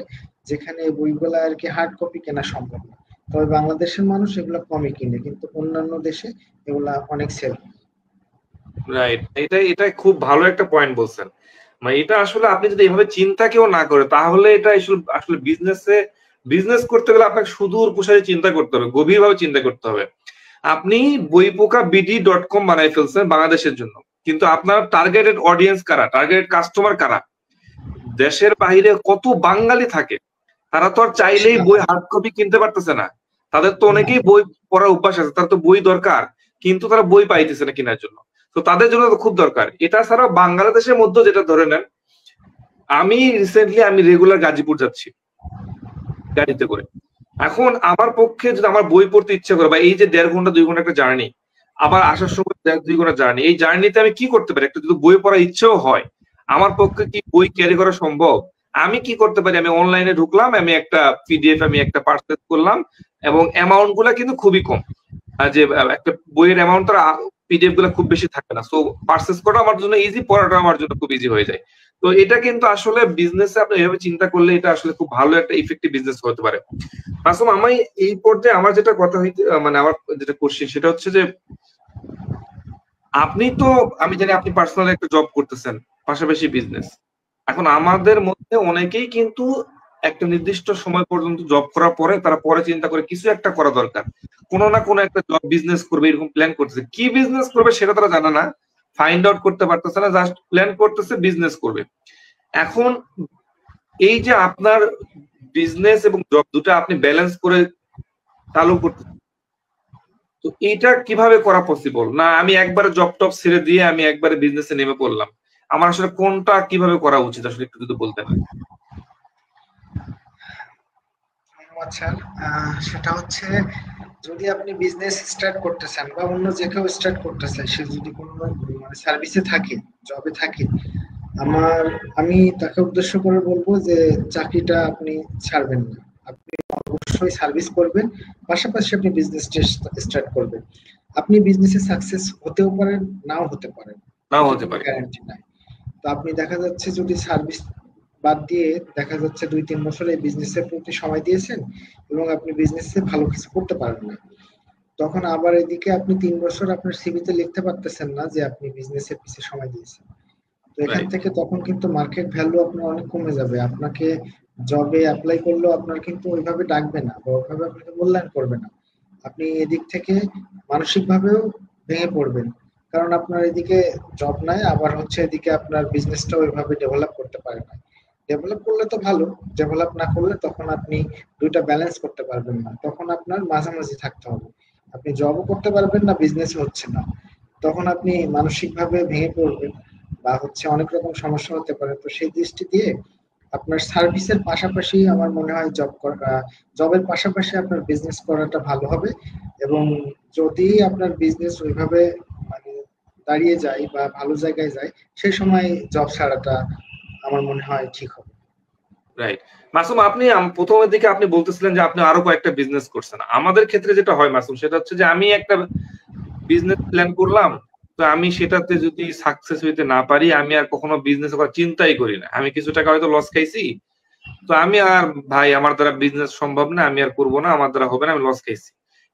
যেখানে এই বইগুলা আর কি হার্ড কপি কেনা সম্ভব না। তবে বাংলাদেশের মানুষ এগুলো কমই কিনে, কিন্তু অন্যান্য দেশে এগুলা অনেক সেল। রাইট, এটা খুব ভালো একটা পয়েন্ট বলছেন। মানে এটা আসলে আপনি যদি এভাবে চিন্তা কেউ না করে, তাহলে এটা আসলে আসলে বিজনেস করতে গেলে আপনাকে সুদূর প্রসারী চিন্তা করতে হবে, গভীরভাবে চিন্তা করতে হবে। আপনি বইপোকা.bd.com বানাই ফেলছেন বাংলাদেশের জন্য, কিন্তু আপনার টার্গেটেড অডিয়েন্স কারা, টার্গেটেড কাস্টমার কারা? দেশের বাইরে কত বাঙালি থাকে, তারা তো আর চাইলেই বই হার্ড কপি কিনতে পারতেছে না। তাদের তো না, অনেকেই বই পড়ার অভ্যাস আছে, তার তো বই দরকার, কিন্তু তারা বই পাইতেছে না কেনার জন্য। তো তাদের জন্য তো খুব দরকার। এটা ছাড়া বাংলাদেশের মধ্যে যেটা ধরে নেন, আমি রিসেন্টলি রেগুলার গাজীপুর যাচ্ছি, গাড়িতে করে। এখন আমার পক্ষে যদি আমার বই পড়তে ইচ্ছে করে, বা এই যে 1.5 ঘন্টা 2 ঘন্টা একটা জার্নি, আবার আসার সময় 2 ঘন্টা জার্নি, এই জার্নিতে আমি কি করতে পারি? একটা যদি বই পড়ার ইচ্ছেও হয়, আমার পক্ষে কি বই ক্যারি করা সম্ভব? আমি কি করতে পারি? আমি অনলাইনে ঢুকলাম, আমি একটা পিডিএফ আমি একটা পারচেজ করলাম, এবং অ্যামাউন্ট গুলা কিন্তু খুবই কম। যে একটা বইয়ের অ্যামাউন্ট তো পিডিএফ গুলা খুব বেশি থাকে না, সো পারচেজ করা আমার জন্য ইজি, পড়াটা আমার জন্য খুব ইজি হয়ে যায়। তো এটা কিন্তু আসলে বিজনেসে আপনি এভাবে চিন্তা করলে এটা আসলে খুব ভালো একটা ইফেক্টিভ বিজনেস হতে পারে। মাসুম, আমি এই পর্যায়ে আমার যেটা কথা হইতে মানে আমার যেটা কোশ্চেন সেটা হচ্ছে যে আপনি তো, আমি জানি আপনি পার্সোনালি একটা জব করতেছেন, পাশাপাশি বিজনেস। এখন আমাদের মধ্যে অনেকেই কিন্তু একটা নির্দিষ্ট সময় পর্যন্ত জব করার পরে তারা পরে চিন্তা করে কিছু একটা করা দরকার, কোনো না কোনো একটা জব বিজনেস করবে এরকম প্ল্যান করতেছে। কি বিজনেস করবে সেটা তারা জানে না, ফাইন্ড আউট করতে পারতেছে না, জাস্ট প্ল্যান করতেছে বিজনেস করবে। এখন এই যে আপনার বিজনেস এবং জব দুটো আপনি ব্যালেন্স করে চালু করতে, তো এইটা কিভাবে করা পসিবল? না আমি একবারে জব টপ ছেড়ে দিয়ে আমি একবারে বিজনেসে নেমে পড়লাম, আমার আসলে কোনটা কিভাবে করা উচিত আসলে একটু যদি বলতেন। ধন্যবাদ স্যার। সেটা হচ্ছে, যদি আপনি বিজনেস স্টার্ট করতে চান বা অন্য যে কেউ স্টার্ট করতে চায়, সে যদি কোনো মানে সার্ভিসে থাকে, জবে থাকে, আমার আমি তাকে উদ্দেশ্য করে বলবো যে চাকরিটা আপনি ছাড়বেন না, আপনি অবশ্যই সার্ভিস করবেন, পাশাপাশি আপনি বিজনেস স্টার্ট করবেন। আপনি বিজনেসে সাকসেস হতেও পারেন, নাও হতে পারেন, নাও এটা হতে কোনো পারে। গ্যারান্টি নাই। তো আপনি দেখা যাচ্ছে যদি সার্ভিস বাদ দিয়ে দেখা যাচ্ছে 2-3 বছর এই বিজনেসের প্রতি সময় দিয়েছেন এবং আপনি বিজনেসে ভালো কিছু করতে পারেন না, তখন আবার এদিকে আপনি 3 বছর আপনার সিভিতে লিখতে পারতেছেন না যে আপনি বিজনেসের পিছিয়ে সময় দিয়েছেন। তো এখান রাইট। থেকে তখন কিন্তু মার্কেট ভ্যালু আপনার অনেক কমে যাবে, আপনাকে জবে অ্যাপ্লাই করলেও আপনার কিন্তু ওইভাবে ডাকবে না বা ওইভাবে আপনাকে মূল্যায়ন করবে না। আপনি এদিক থেকে মানসিক ভাবেও ভেঙে পড়বেন, কারণ আপনার এদিকে জব নাই, আবার হচ্ছে এদিকে আপনার বিজনেসটা ওইভাবে ডেভেলপ করতে পারে না। ডেভেলপ করলে তো ভালো, ডেভেলপ না করলে তখন আপনি দুইটা ব্যালেন্স করতে পারবেন না, তখন আপনার মাঝামাঝি থাকতে হবে। আপনি জবও করতে পারবেন না, বিজনেস হচ্ছে না, তখন আপনি মানসিক ভাবে ভেঙে পড়বেন বা হচ্ছে অনেক রকম সমস্যা হতে পারে। তো সেই দৃষ্টি দিয়ে আপনার সার্ভিসের পাশাপাশি আমার মনে হয় জবের পাশাপাশি আপনার বিজনেস করাটা ভালো হবে। এবং যদি আপনার বিজনেস ওইভাবে মানে দাঁড়িয়ে যায় বা ভালো জায়গায় যায়, সেই সময় জব ছাড়াটা আমার মনে হয় ঠিক হবে। রাইট। মাসুম, আপনি প্রথমের দিকে আপনি বলতেছিলেন যে আপনি আরো কয়েকটা বিজনেস করছেন। আমাদের ক্ষেত্রে যেটা হয় মাসুম, সেটা হচ্ছে যে আমি একটা বিজনেস প্ল্যান করলাম, তো আমি সেটাতে যদি সাকসেস হইতে না পারি আমি আর কখনো বিজনেস করার চিন্তাই করি না। আমি কিছু টাকা হয়তো লস খাইছি, তো আমি আর ভাই আমার দ্বারা বিজনেস সম্ভব না, আমি আর করবো না, আমার দ্বারা হবে না, আমি লস খাইছি।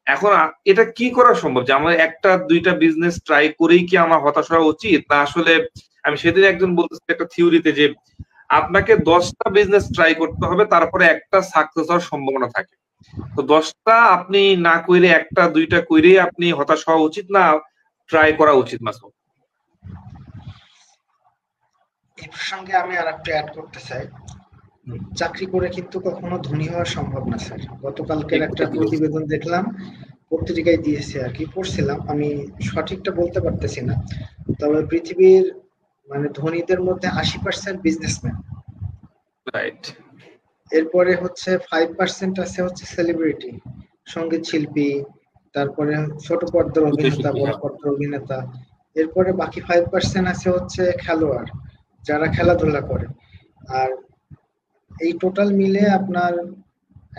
এখন এটা কি করা সম্ভব যে আমার একটা দুইটা বিজনেস ট্রাই করেই কি আমার হতাশ হওয়া উচিত, না আসলে আমি সেদিন একজন বলতেছি একটা থিওরিতে যে আপনাকে 10টা বিজনেস ট্রাই করতে হবে, তারপরে একটা সাকসেস হওয়ার সম্ভাবনা থাকে। তো 10টা আপনি না কইরে একটা দুইটা কইরেই আপনি হতাশ হওয়া উচিত, না ট্রাই করা উচিত মাসুম? এই প্রসঙ্গে আমি আর একটু অ্যাড করতে চাই, চাকরি করে কিন্তু কখনো ধনী হওয়া সম্ভব না স্যার। গতকালকের ঠিক একটা কথা বলছেন। প্রতিবেদন দেখলাম, পত্রিকায় দিয়েছে আর কি, পড়ছিলাম, আমি সঠিকটা বলতে পারতেছি না, তবে পৃথিবীর মানে ধনীদের মধ্যে 80% বিজনেসম্যান, রাইট। এরপরে হচ্ছে 5% আছে হচ্ছে সেলিব্রিটি, সঙ্গীত শিল্পী, তারপরে ছোট পর্দার অভিনেতা, শিল্পী, বড় হ্যাঁ। পর্দার অভিনেতা, এরপরে বাকি 5% আছে হচ্ছে খেলোয়াড়, যারা খেলাধুলা করে। আর এই টোটাল মিলে আপনার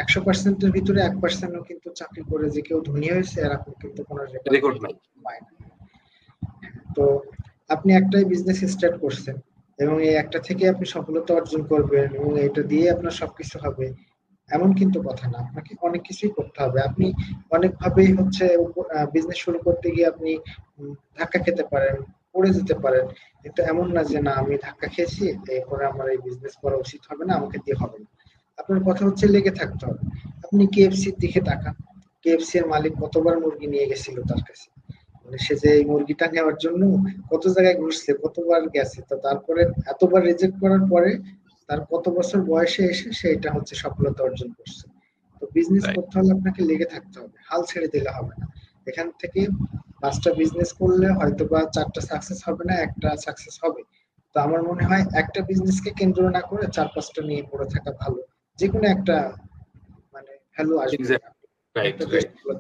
100%-এর ভিতরে 1%ও কিন্তু চাকরি করে যে কেউ ধনী হয়েছে এরকম কিন্তু কোনো রেকর্ড রেকর্ড নেই, নাই। পায় না। তো আপনি একটাই বিজনেস স্টার্ট করছেন এবং এই একটা থেকে আপনি সফলতা অর্জন করবেন এবং এটা দিয়ে আপনার সবকিছু হবে, এমন কিন্তু কথা না। আপনাকে অনেক কিছুই করতে হবে। আপনি অনেকভাবেই হচ্ছে বিজনেস শুরু করতে গিয়ে আপনি ধাক্কা খেতে পারেন, পড়ে যেতে পারেন, কিন্তু এমন না যে না আমি ধাক্কা খেয়েছি এরপরে আমার এই বিজনেস করা উচিত হবে না, আমাকে দিয়ে হবে না। আপনার কথা হচ্ছে লেগে থাকতে হবে। আপনি কেএফসির দিকে তাকান, কেএফসি এর মালিক কতবার মুরগি নিয়ে গেছিল তার কাছে, মানে সে যে এই মুরগিটা নেওয়ার জন্য কত জায়গায় ঘুরছে, কতবার গেছে, তো তারপরে এতবার রিজেক্ট করার পরে তার কত বছর বয়সে এসে সে এটা হচ্ছে সফলতা অর্জন করছে। তো বিজনেস রাইট। করতে হলে আপনাকে লেগে থাকতে হবে, হাল ছেড়ে দিলে হবে না। এখান থেকে 5টা বিজনেস করলে হয়তো বা 4টা সাকসেস হবে না, একটা সাকসেস হবে। তো আমার মনে হয় একটা বিজনেসকে কেন্দ্র না করে 4-5টা নিয়ে পড়ে থাকা ভালো, যে কোনো একটা ভ্যালু আসবে না। রাইট একটা রাইট। দৃষ্টিকোণ।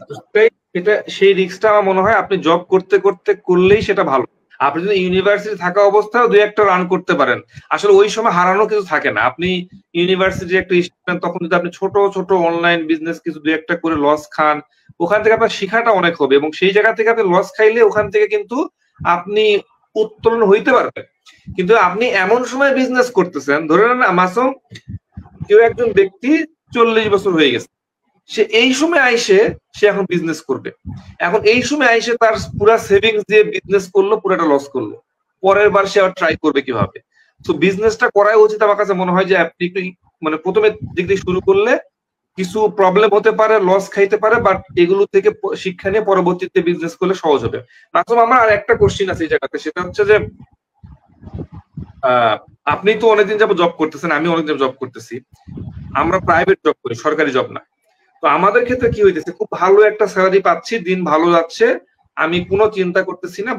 এটা সেই রিস্কটা আমার মনে হয় আপনি জব করতে করতে করলেই সেটা ভালো। আপনি যদি ইউনিভার্সিটি থাকা অবস্থায় দুই একটা রান করতে পারেন, আসলে ওই সময় হারানো কিছু থাকে না। আপনি ইউনিভার্সিটি একটা স্টুডেন্ট, তখন যদি আপনি ছোট ছোট অনলাইন বিজনেস কিছু দুই একটা করে লস খান, ওখান থেকে আপনার শিখাটা অনেক হবে, এবং সেই জায়গা থেকে আপনি লস খাইলে ওখান থেকে কিন্তু আপনি উত্তোলন হইতে পারবেন। কিন্তু আপনি এমন সময় বিজনেস করতেছেন, ধরে নেন মাসুম কেউ একজন ব্যক্তি 40 বছর হয়ে গেছে, সে এই সময় আইসে সে এখন বিজনেস করবে, এখন এই সময় আইসে তার পুরা সেভিংস দিয়ে বিজনেস করলো, পুরাটা লস করলো, পরের বার সে আবার ট্রাই করবে কিভাবে? তো বিজনেসটা করাই উচিত আমার কাছে মনে হয় যে আপনি একটু মানে প্রথমে দিক দিয়ে শুরু করলে কিছু প্রবলেম হতে পারে, লস খাইতে পারে, বাট এগুলো থেকে শিক্ষা নিয়ে পরবর্তীতে বিজনেস করলে সহজ হবে। মাসুম আমার আর একটা কোশ্চিন আছে এই জায়গাতে, সেটা হচ্ছে যে আপনি তো অনেকদিন যাবো জব করতেছেন, আমি অনেকদিন জব করতেছি, আমরা প্রাইভেট জব করি, সরকারি জব না। তো আমাদের ক্ষেত্রে কি হইতেছে, খুব ভালো একটা স্যালারি পাচ্ছি, দিন ভালো যাচ্ছে, আমি কোনো চিন্তা করতেছি না,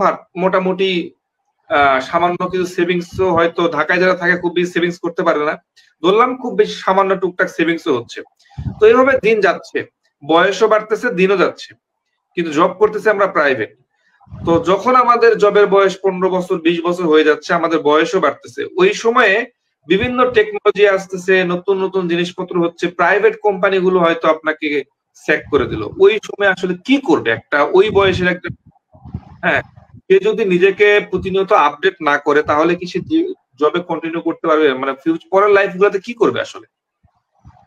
মোটামুটি সামান্য কিছু সেভিংস, হয়তো ঢাকায় যারা থাকে খুব বেশি সেভিংস করতে পারে না, ধরলাম খুব বেশি সামান্য টুকটাক সেভিংস হচ্ছে। তো এইভাবে দিন যাচ্ছে, বয়সও বাড়তেছে, দিনও যাচ্ছে, কিন্তু জব করতেছে আমরা প্রাইভেট। তো যখন আমাদের জবের বয়স 15 বছর 20 বছর হয়ে যাচ্ছে, আমাদের বয়সও বাড়তেছে, ওই সময়ে বিভিন্ন টেকনোলজি আসতেছে, নতুন নতুন জিনিসপত্র হচ্ছে, প্রাইভেট কোম্পানি গুলো হয়তো আপনাকে স্যাক করে দিল, ওই সময় আসলে কি করবে একটা ওই বয়সের একটা, হ্যাঁ, সে যদি নিজেকে প্রতিনিয়ত আপডেট না করে তাহলে কি সে জবে কন্টিনিউ করতে পারবে? মানে পরের লাইফ গুলোতে কি করবে আসলে,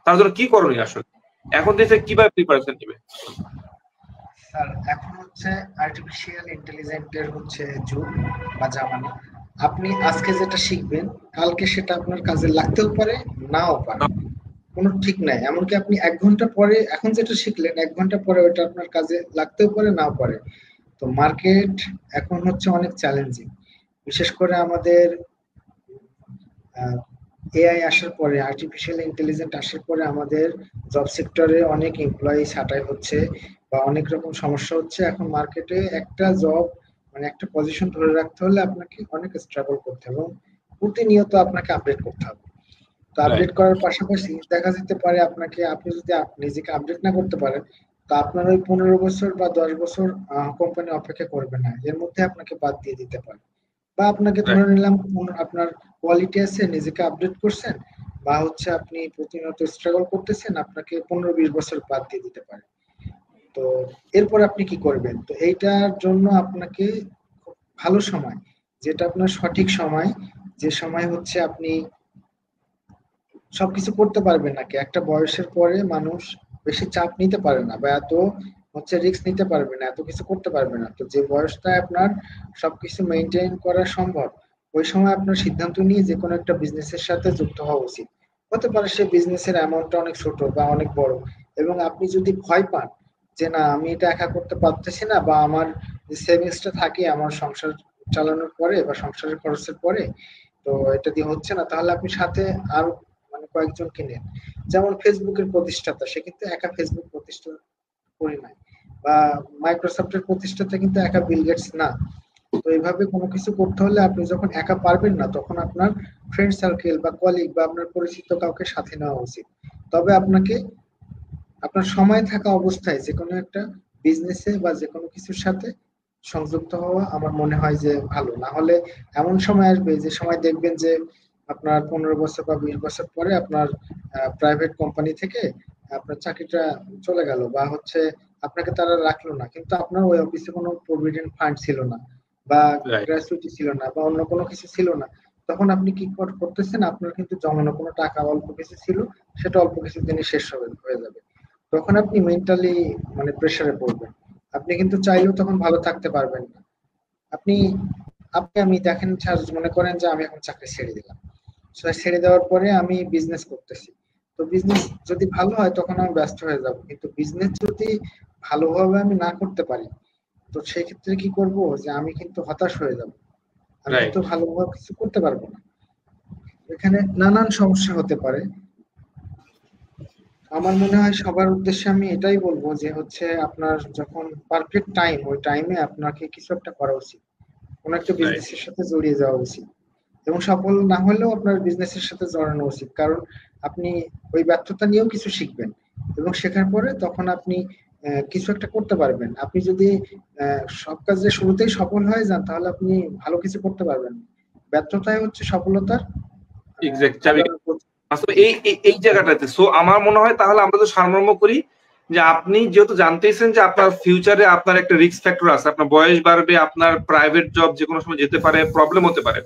তার জন্য কি করণীয় আসলে এখন দেশে কিভাবে প্রিপারেশন নেবে? স্যার এখন হচ্ছে আর্টিফিশিয়াল ইন্টেলিজেন্সের হচ্ছে যুগ বা জামানা। আপনি আজকে যেটা শিখবেন কালকে সেটা আপনার কাজে লাগতেও পারে, নাও পারে, কোনো ঠিক নাই। এমনকি আপনি 1 ঘন্টা পরে এখন যেটা শিখলেন 1 ঘন্টা পরে ওটা আপনার কাজে লাগতেও পারে, নাও পারে। তো মার্কেট এখন হচ্ছে অনেক চ্যালেঞ্জিং, বিশেষ করে আমাদের এআই আসার পরে, আর্টিফিশিয়াল ইন্টেলিজেন্স আসার পরে আমাদের জব সেক্টরে অনেক এমপ্লয়ি ছাঁটাই হচ্ছে বা অনেক রকম সমস্যা হচ্ছে। এখন মার্কেটে একটা জব মানে একটা পজিশন ধরে রাখতে হলে আপনাকে অনেক স্ট্রাগল করতে হবে এবং প্রতিনিয়ত আপনাকে আপডেট করতে হবে। তো আপডেট রাইট করার পাশাপাশি দেখা যেতে পারে আপনাকে, আপনি যদি নিজেকে আপডেট না করতে পারেন তো আপনার ওই 15 বছর বা 10 বছর কোম্পানি অপেক্ষা করবে না, এর মধ্যে আপনাকে বাদ দিয়ে দিতে পারে। বা আপনাকে ধরে রাইট নিলাম আপনার কোয়ালিটি আছে, নিজেকে আপডেট করছেন বা হচ্ছে আপনি প্রতিনিয়ত স্ট্রাগল করতেছেন, আপনাকে 15-20 বছর বাদ দিয়ে দিতে পারে। তো এরপর আপনি কি করবেন? তো এইটার জন্য আপনাকে খুব ভালো সময়, যেটা আপনার সঠিক সময়, যে সময় হচ্ছে আপনি সবকিছু করতে পারবেন নাকি, একটা বয়সের পরে মানুষ বেশি চাপ নিতে পারে না বা এত হচ্ছে রিস্ক নিতে পারবে না, এত কিছু করতে পারবে না। তো যে বয়সটা আপনার সবকিছু মেনটেন করা সম্ভব, ওই সময় আপনার সিদ্ধান্ত নিয়ে যে কোনো একটা বিজনেসের সাথে যুক্ত হওয়া উচিত। হতে পারে সেই বিজনেসের অ্যামাউন্টটা অনেক ছোট বা অনেক বড়, এবং আপনি যদি ভয় পান যে না আমি এটা একা করতে পারতেছি না, বা আমার যে সেভিংসটা থাকে আমার সংসার চালানোর পরে বা সংসারের খরচের পরে, তো এটা দিয়ে হচ্ছে না, তাহলে আপনি সাথে আরো মানে কয়েকজনকে নেন। যেমন ফেসবুকের প্রতিষ্ঠাতা, সে কিন্তু একা ফেসবুক প্রতিষ্ঠা করে নাই, বা মাইক্রোসফটের প্রতিষ্ঠাতা কিন্তু একা বিল গেটস না। তো এইভাবে কোনো কিছু করতে হলে আপনি যখন একা পারবেন না, তখন আপনার ফ্রেন্ড সার্কেল বা কলিগ বা আপনার পরিচিত কাউকে সাথে নেওয়া উচিত। তবে আপনাকে আপনার সময় থাকা অবস্থায় যে কোনো একটা বিজনেসে বা যে কোনো কিছুর সাথে সংযুক্ত হওয়া আমার মনে হয় যে ভালো। না হলে এমন সময় আসবে যে সময় দেখবেন যে আপনার 15 বছর বা 20 বছর পরে আপনার প্রাইভেট কোম্পানি থেকে আপনার চাকরিটা চলে গেল, বা হচ্ছে আপনাকে তারা রাখলো না, কিন্তু আপনার ওই অফিসে কোনো প্রভিডেন্ট ফান্ড ছিল না বা রাইট গ্র্যাচুইটি ছিল না বা অন্য কোনো কিছু ছিল না। তখন আপনি কি করতেছেন, আপনার কিন্তু জমানো কোনো টাকা অল্প কিছু ছিল, সেটা অল্প কিছু দিনে শেষ হয়ে যাবে। তখন আপনি মেন্টালি মানে প্রেসারে পড়বেন, আপনি কিন্তু চাইলেও তখন ভালো থাকতে পারবেন না। আপনি আপনি আমি দেখেন মনে করেন যে আমি এখন চাকরি ছেড়ে দিলাম, ছেড়ে দেওয়ার পরে আমি বিজনেস করতেছি। তো বিজনেস যদি ভালো হয় তখন আমি ব্যস্ত হয়ে যাব, কিন্তু বিজনেস যদি ভালোভাবে আমি না করতে পারি তো সেই ক্ষেত্রে কি করব, যে আমি কিন্তু হতাশ হয়ে যাব, আমি কিন্তু রাইট ভালোভাবে কিছু করতে পারবো না। এখানে নানান সমস্যা হতে পারে। আমার মনে হয় সবার উদ্দেশ্যে আমি এটাই বলবো যে হচ্ছে আপনার যখন পারফেক্ট টাইম, ওই টাইমে আপনাকে কিছু একটা করা উচিত, কোনো একটা রাইট বিজনেসের সাথে জড়িয়ে যাওয়া উচিত, এবং সফল না হলেও আপনার বিজনেসের সাথে জড়ানো উচিত। কারণ আপনি ওই ব্যর্থতা নিয়েও কিছু শিখবেন, এবং শেখার পরে তখন আপনি কিছু একটা করতে পারবেন। আপনি যদি সব কাজে শুরুতেই সফল হয়ে যান তাহলে আপনি ভালো কিছু করতে পারবেন না। ব্যর্থতাই হচ্ছে সফলতার এক্সাক্ট চাবি। হাজার আসলে এই এই জায়গাটাতে সো আমার মনে হয় তাহলে আমরা তো সারমর্ম করি যে আপনি যেহেতু জানতেছেন যে আপনার ফিউচারে আপনার একটা রিস্ক ফ্যাক্টর আছে, আপনার বয়স বাড়বে, আপনার প্রাইভেট জব যে কোনো সময় যেতে পারে, প্রবলেম হতে পারে।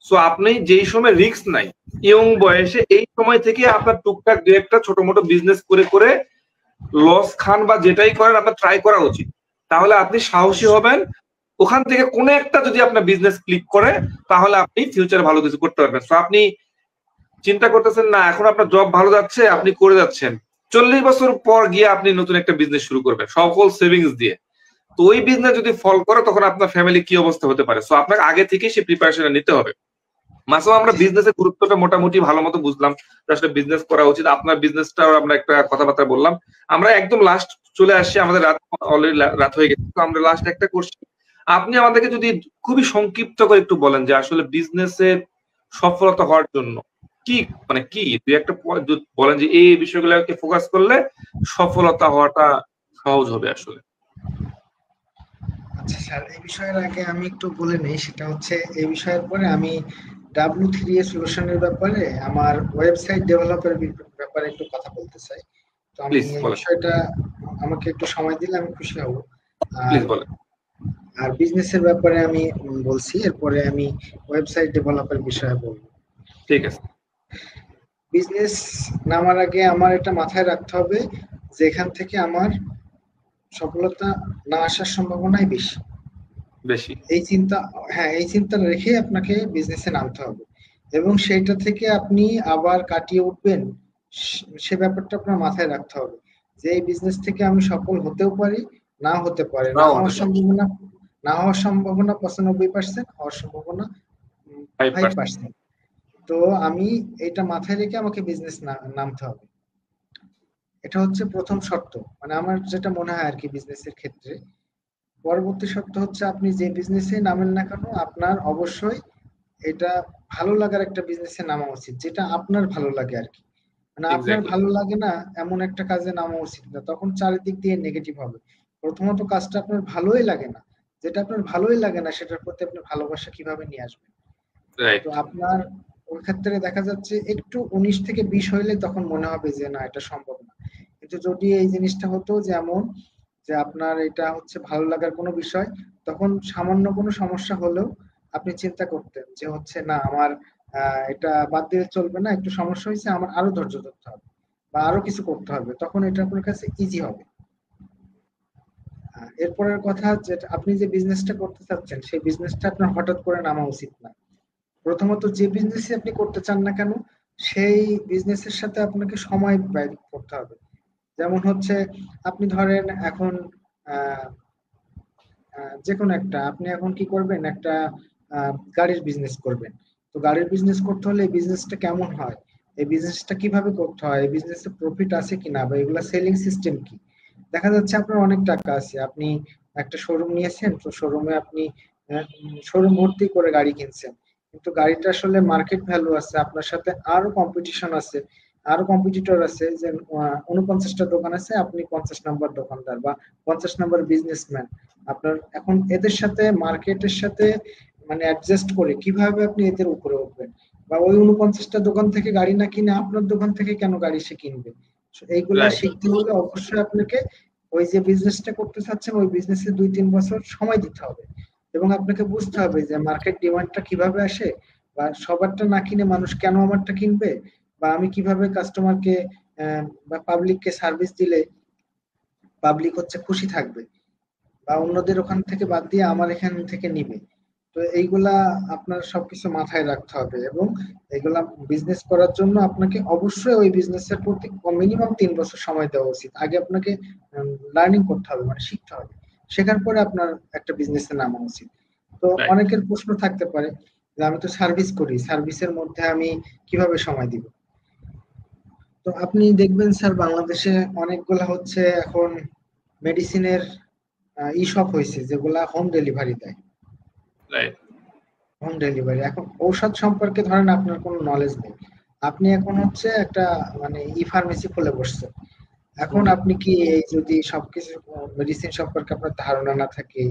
সো আপনি যেই সময় রিস্ক নাই ইয়ং বয়সে, এই সময় থেকে আপনার টুকটাক দু একটা ছোট মোটো বিজনেস করে করে লস খান বা যেটাই করেন আপনার ট্রাই করা উচিত। তাহলে আপনি সাহসী হবেন। ওখান থেকে কোনো একটা যদি আপনার বিজনেস ক্লিক করে তাহলে আপনি ফিউচারে ভালো কিছু করতে পারবেন। সো আপনি চিন্তা করতেছেন না এখন আপনার জব ভালো যাচ্ছে, আপনি করে যাচ্ছেন, 40 বছর পর গিয়ে আপনি নতুন একটা বিজনেস শুরু করবেন সকল সেভিংস দিয়ে। তো ওই বিজনেস যদি ফল করে তখন আপনার ফ্যামিলি কি অবস্থা হতে পারে। সো আপনাকে আগে থেকে সেই প্রিপারেশন নিতে হবে। মাসুম, আমরা বিজনেসের গুরুত্বটা মোটামুটি ভালো মতো বুঝলাম, আসলে বিজনেস করা উচিত। আপনার বিজনেসটাও আমরা একটা কথাবার্তা বললাম। আমরা একদম লাস্ট চলে আসছি, আমাদের রাত অলরেডি রাত হয়ে গেছে, তো আমরা লাস্ট একটা করছি। আপনি আমাদেরকে যদি খুবই সংক্ষিপ্ত করে একটু বলেন যে আসলে বিজনেসের সফলতা হওয়ার জন্য কি মানে কি দুই একটা বলেন যে এই বিষয়গুলোকে ফোকাস করলে সফলতা হওয়াটা সহজ হবে আসলে। আচ্ছা স্যার, এই বিষয়ের আগে আমি একটু বলে নেই, সেটা হচ্ছে এই বিষয়ের পরে আমি W3A সলিউশনের ব্যাপারে আমার ওয়েবসাইট ডেভেলপের ব্যাপারে একটু কথা বলতে চাই। তো আমি প্লিজ এই বলেন। বিষয়টা, আমাকে একটু সময় দিলে আমি খুশি হব। আর প্লিজ বলেন। আর বিজনেসের ব্যাপারে আমি বলছি, এরপরে আমি ওয়েবসাইট ডেভেলপের বিষয়ে বলবো। ঠিক আছে। বিজনেস নামার আগে আমার এটা মাথায় রাখতে হবে যে এখান থেকে আমার সফলতা না আসার সম্ভাবনাই বেশি। বেশি। এই চিন্তা, হ্যাঁ, এই চিন্তা রেখে আপনাকে বিজনেসে নামতে হবে এবং সেইটা থেকে আপনি আবার কাটিয়ে উঠবেন, সে ব্যাপারটা আপনার মাথায় রাখতে হবে যে এই বিজনেস থেকে আমি সফল হতেও পারি, না হতে পারে, না নাও হতে হওয়ার পারে। সম্ভাবনা, না হওয়ার সম্ভাবনা 95%, হওয়ার সম্ভাবনা 5%। 5%। তো আমি এটা মাথায় রেখে আমাকে বিজনেস নামতে হবে। এটা হচ্ছে প্রথম শর্ত, মানে আমার যেটা মনে হয় আর কি বিজনেসের ক্ষেত্রে। পরবর্তী শর্ত হচ্ছে আপনি যে বিজনেসে নামেন না কেন আপনার অবশ্যই এটা ভালো লাগার একটা বিজনেসে নামা উচিত, যেটা আপনার ভালো লাগে আর কি। মানে আপনার এক্স্যাক্টলি। ভালো লাগে না এমন একটা কাজে নামা উচিত না, তখন চারিদিক দিয়ে নেগেটিভ হবে। প্রথমত কাজটা আপনার ভালোই লাগে না, যেটা আপনার ভালোই লাগে না সেটার প্রতি আপনি ভালোবাসা কিভাবে নিয়ে আসবেন? তো রাইট। আপনার ওই ক্ষেত্রে দেখা যাচ্ছে একটু 19 থেকে 20 হইলে তখন মনে হবে যে না, এটা সম্ভব না। কিন্তু যদি এই জিনিসটা হতো যে এমন যে আপনার এটা হচ্ছে ভালো লাগার কোনো বিষয়, তখন সামান্য কোনো সমস্যা হলেও আপনি চিন্তা করতেন যে হচ্ছে না আমার এটা বাদ দিলে চলবে না, একটু সমস্যা হয়েছে, আমার আরো ধৈর্য ধরতে হবে বা আরো কিছু করতে হবে, তখন এটা আপনার কাছে ইজি হবে। এরপরের কথা, যে আপনি যে বিজনেসটা করতে চাচ্ছেন সেই বিজনেসটা আপনার হঠাৎ করে নামা উচিত না। প্রথমত যে বিজনেসই আপনি করতে চান না কেন সেই বিজনেসের সাথে আপনাকে সময় ব্যয় করতে হবে। যেমন হচ্ছে আপনি ধরেন এখন আহ যে কোনো একটা, আপনি এখন কি করবেন, একটা গাড়ির বিজনেস করবেন। তো গাড়ির বিজনেস করতে হলে এই বিজনেসটা কেমন হয়, এই বিজনেসটা কিভাবে করতে হয়, এই বিজনেসে প্রফিট আছে কিনা, বা এগুলা সেলিং সিস্টেম কি। দেখা যাচ্ছে আপনার অনেক টাকা আছে, আপনি একটা শোরুম নিয়েছেন, তো শোরুমে আপনি শোরুম ভর্তি করে গাড়ি কিনছেন, কিন্তু গাড়িটা আসলে মার্কেট ভ্যালু আছে, আপনার সাথে আরো কম্পিটিশন আছে, আরো কম্পিটিটর আছে, যে 49টা দোকান আছে, আপনি 50 নম্বর দোকানদার বা 50 নম্বর বিজনেসম্যান। আপনার এখন এদের সাথে, মার্কেটের সাথে মানে অ্যাডজাস্ট করে কিভাবে আপনি এদের উপরে উঠবেন, বা ওই 49টা দোকান থেকে গাড়ি না কিনে আপনার দোকান থেকে কেন গাড়ি সে কিনবে। So এইগুলা রাইট। শিখতে হলে অবশ্যই আপনাকে ওই যে বিজনেসটা করতে চাচ্ছেন ওই বিজনেসে 2-3 বছর সময় দিতে হবে এবং আপনাকে বুঝতে হবে যে মার্কেট ডিমান্ডটা কিভাবে আসে, বা সবারটা না কিনে মানুষ কেন আমারটা কিনবে, বা আমি কিভাবে কাস্টমারকে বা পাবলিককে সার্ভিস দিলে পাবলিক হচ্ছে খুশি থাকবে, বা অন্যদের ওখান থেকে বাদ দিয়ে আমার এখান থেকে নিবে। তো এইগুলা আপনার সবকিছু মাথায় রাখতে হবে এবং এগুলা বিজনেস করার জন্য আপনাকে অবশ্যই ওই বিজনেসের প্রতি মিনিমাম 3 বছর সময় দেওয়া উচিত। আগে আপনাকে লার্নিং করতে হবে, মানে শিখতে হবে, শেখার পরে আপনার একটা বিজনেসে নামা উচিত। তো রাইট। অনেকের প্রশ্ন থাকতে পারে যে আমি তো সার্ভিস করি, সার্ভিসের মধ্যে আমি কিভাবে সময় দিব। তো আপনি দেখবেন স্যার বাংলাদেশে অনেকগুলা হচ্ছে এখন মেডিসিনের ই শপ হয়েছে যেগুলা হোম ডেলিভারি দেয়। রাইট। হোম ডেলিভারি, এখন ঔষধ সম্পর্কে ধরেন আপনার কোনো নলেজ নেই, আপনি এখন হচ্ছে একটা মানে ই ফার্মেসি খুলে বসছেন, এখন আপনি কি এই যদি সবকিছু মেডিসিন সম্পর্কে আপনার ধারণা না থাকে,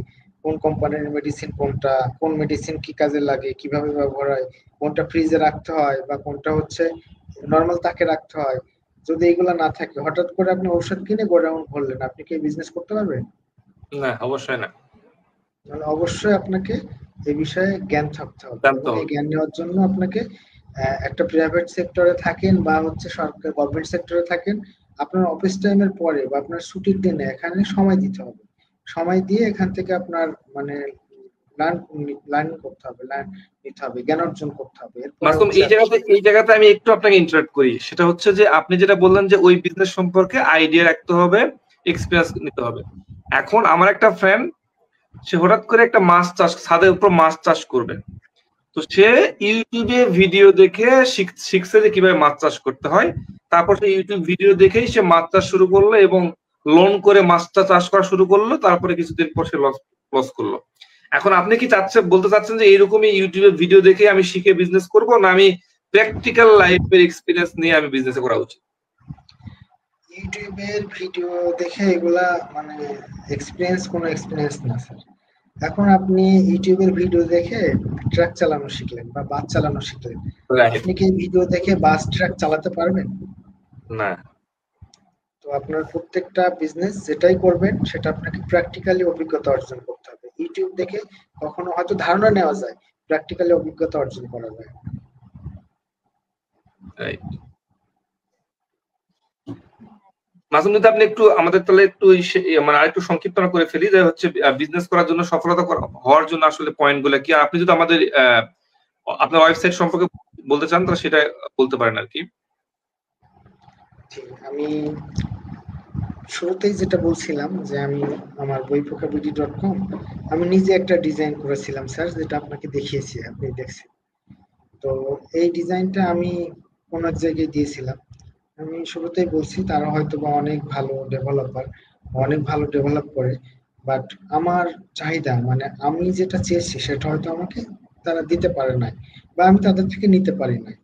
কোন কোম্পানির মেডিসিন কোনটা, কোন মেডিসিন কি কাজে লাগে, কিভাবে ব্যবহার হয়, কোনটা ফ্রিজে রাখতে হয় বা কোনটা হচ্ছে নর্মাল তাকে রাখতে হয়, যদি এগুলা না থাকে হঠাৎ করে আপনি ঔষধ কিনে গোডাউন করলেন, আপনি কি বিজনেস করতে পারবেন? না, অবশ্যই না। তাহলে অবশ্যই আপনাকে এই বিষয়ে জ্ঞান থাকতে হবে, জানতে এবং এই হবে। জ্ঞান নেওয়ার জন্য আপনাকে একটা প্রাইভেট সেক্টরে থাকেন বা হচ্ছে সরকার গভর্নমেন্ট সেক্টরে থাকেন, আপনার অফিস টাইমের পরে বা আপনার ছুটির দিনে এখানে সময় দিতে হবে। সময় দিয়ে এখান থেকে আপনার মানে লার্ন লার্নিং করতে হবে, লার্ন নিতে হবে, জ্ঞান অর্জন করতে হবে, এরপরে মাসুম, হচ্ছে এই জায়গাতে আমি একটু আপনাকে ইন্টারাপ্ট করি। সেটা হচ্ছে যে আপনি যেটা বললেন যে ওই বিজনেস সম্পর্কে আইডিয়া রাখতে হবে, এক্সপিরিয়েন্স নিতে হবে। এখন আমার একটা ফ্রেন্ড, সে হঠাৎ করে একটা মাছ চাষ, ছাদের উপর মাছ চাষ করবে। তো সে ইউটিউবে ভিডিও দেখে শিখছে যে কিভাবে মাছ চাষ করতে হয়। তারপর সে ইউটিউব ভিডিও দেখেই সে মাছ চাষ শুরু করলো এবং লোন করে মাছটা চাষ করা শুরু করলো। তারপরে কিছুদিন পর সে লস লস করলো। এখন আপনি কি বলতে চাচ্ছেন যে এইরকমই ইউটিউবে ভিডিও দেখে আমি শিখে বিজনেস করব, না আমি প্র্যাকটিক্যাল লাইফের এক্সপিরিয়েন্স নিয়ে আমি বিজনেস করা উচিত? ইউটিউবের ভিডিও দেখে এগুলা মানে কোনো এক্সপিরিয়েন্স না স্যার। এখন আপনি ইউটিউবের ভিডিও দেখে ট্রাক চালানো শিখলেন বা বাস চালানো শিখলেন, রাইট। আপনি কি ভিডিও দেখে বাস ট্রাক চালাতে পারবেন? না। তো আপনার প্রত্যেকটা বিজনেস যেটাই করবেন সেটা আপনাকে প্র্যাকটিক্যালি অভিজ্ঞতা অর্জন করতে হবে। ইউটিউব দেখে কখনো হয়তো ধারণা নেওয়া যায়, প্র্যাকটিক্যালি অভিজ্ঞতা অর্জন করা যায়। রাইট। মাঝে মধ্যে আপনি একটু আমাদের তাহলে একটু মানে আরেকটু সংক্ষিপ্ত করে ফেলি, যে হচ্ছে বিজনেস করার জন্য সফলতা হওয়ার জন্য আসলে পয়েন্ট গুলো কি, আর আপনি যদি আমাদের আপনার ওয়েবসাইট সম্পর্কে বলতে চান তাহলে সেটা বলতে পারেন আর কি। জি, আমি শুরুতেই যেটা বলছিলাম যে আমি আমার বইপোকাবিডি.কম আমি নিজে একটা ডিজাইন করেছিলাম স্যার, যেটা আপনাকে দেখিয়েছি, আপনি দেখছেন। তো এই ডিজাইনটা আমি কোন এক জায়গায় দিয়েছিলাম। আমি শুরুতেই বলছি তারা হয়তো বা অনেক ভালো ডেভেলপার, অনেক ভালো ডেভেলপ করে, বাট আমার চাহিদা মানে আমি যেটা চেয়েছি সেটা হয়তো আমাকে তারা দিতে পারে নাই, বা আমি তাদের থেকে নিতে পারি নাই,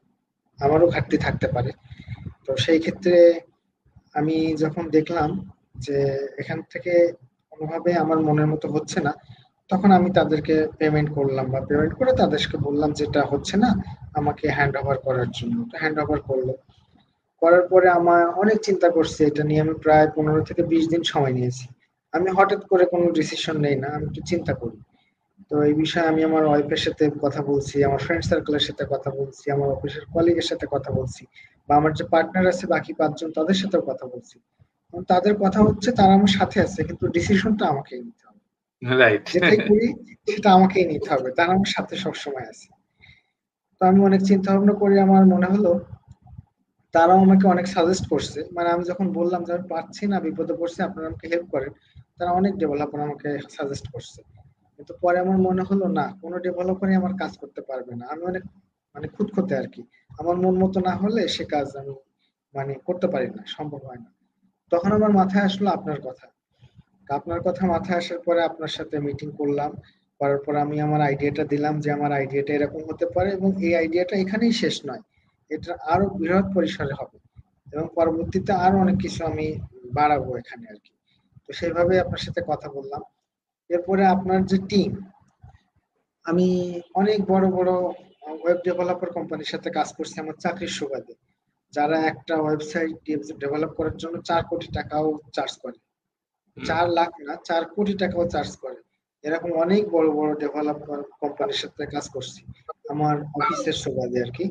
আমারও ঘাটতি থাকতে পারে। তো সেই ক্ষেত্রে আমি যখন দেখলাম যে এখান থেকে কোনোভাবে আমার মনের মতো হচ্ছে না, তখন আমি তাদেরকে পেমেন্ট করলাম বা পেমেন্ট করে তাদেরকে বললাম যেটা হচ্ছে না আমাকে হ্যান্ড ওভার করার জন্য। তো হ্যান্ড ওভার করলো, করার পরে আমার অনেক চিন্তা করছি, এটা নিয়ে আমি প্রায় 15 থেকে 20 দিন সময় নিয়েছি। আমি হঠাৎ করে কোনো ডিসিশন নেই না, আমি একটু চিন্তা করি। তো এই বিষয়ে আমি আমার ওয়াইফের সাথে কথা বলছি, আমার ফ্রেন্ড সার্কেলের সাথে কথা বলছি, আমার অফিসের কলিগের সাথে কথা বলছি, বা আমার যে পার্টনার আছে বাকি 5 জন তাদের সাথেও কথা বলছি। এবং তাদের কথা হচ্ছে তারা আমার সাথে আছে, কিন্তু ডিসিশনটা আমাকেই নিতে হবে। রাইট। যেটাই করি সেটা আমাকেই নিতে হবে, তারা আমার সাথে সবসময় আছে। তো আমি অনেক চিন্তা ভাবনা করে আমার মনে হলো, তারাও আমাকে অনেক সাজেস্ট করছে, মানে আমি যখন বললাম যে আমি পারছি না, বিপদে পড়ছি, আপনারা আমাকে হেল্প করেন, তারা অনেক ডেভেলপার আমাকে সাজেস্ট করছে। কিন্তু পরে আমার মনে হলো না, কোনো ডেভেলপারই আমার কাজ করতে পারবে না, আমি অনেক মানে খুঁতখুঁতে আর কি, আমার মন মতো না হলে সে কাজ আমি মানে করতে পারি না, সম্ভব হয় না। তখন আমার মাথায় আসলো আপনার কথা। তো আপনার কথা মাথায় আসার পরে আপনার সাথে মিটিং করলাম, করার পর আমি আমার আইডিয়াটা দিলাম যে আমার আইডিয়াটা এরকম হতে পারে, এবং এই আইডিয়াটা এখানেই শেষ নয়, এটা আরো বৃহৎ পরিসরে হবে, এবং পরবর্তীতে আরো অনেক কিছু আমি বাড়াবো এখানে আর কি। তো সেইভাবে আপনার সাথে কথা বললাম। এরপরে আপনার যে টিম, আমি অনেক বড় বড় ওয়েব ডেভেলপার কোম্পানির সাথে কাজ করছি আমার চাকরির সুবাদে, যারা একটা ওয়েবসাইট ডেভেলপ করার জন্য 4 কোটি টাকাও চার্জ করে, 4 লাখ না, 4 কোটি টাকাও চার্জ করে। এরকম অনেক বড় বড় ডেভেলপার কোম্পানির সাথে কাজ করছি আমার অফিসের সুবাদে আর কি।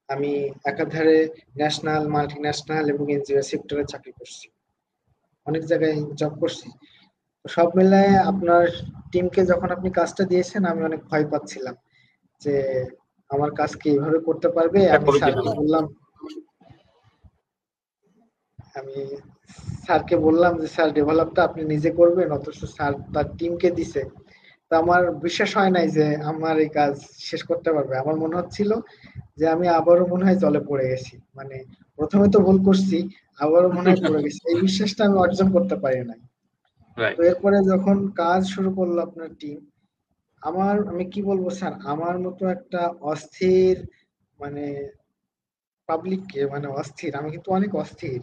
আমি একাধারে ন্যাশনাল, মাল্টি ন্যাশনাল এবং এনজিও সেক্টরে চাকরি করছি, অনেক জায়গায় জব করছি। তো সব মিলায় আপনার টিমকে যখন আপনি কাজটা দিয়েছেন আমি অনেক ভয় পাচ্ছিলাম যে আমার কাজ কি এভাবে করতে পারবে। আমি হবে কিনা। স্যারকে বললাম, আমি স্যারকে বললাম যে স্যার ডেভেলপটা আপনি নিজে করবেন, অথচ স্যার তার টিমকে দিছে। তো আমার বিশ্বাস হয় নাই যে আমার এই কাজ শেষ করতে পারবে। আমার মনে হচ্ছিল যে আমি আবারও মনে হয় জলে পড়ে গেছি, মানে প্রথমে তো ভুল করছি, আবারও মনে হয় পড়ে গেছি, এই বিশ্বাসটা আমি অর্জন করতে পারি নাই। তো রাইট। এরপরে যখন কাজ শুরু করলো আপনার টিম, আমি কি বলবো স্যার, আমার মতো একটা অস্থির মানে পাবলিককে, মানে অস্থির, আমি কিন্তু অনেক অস্থির,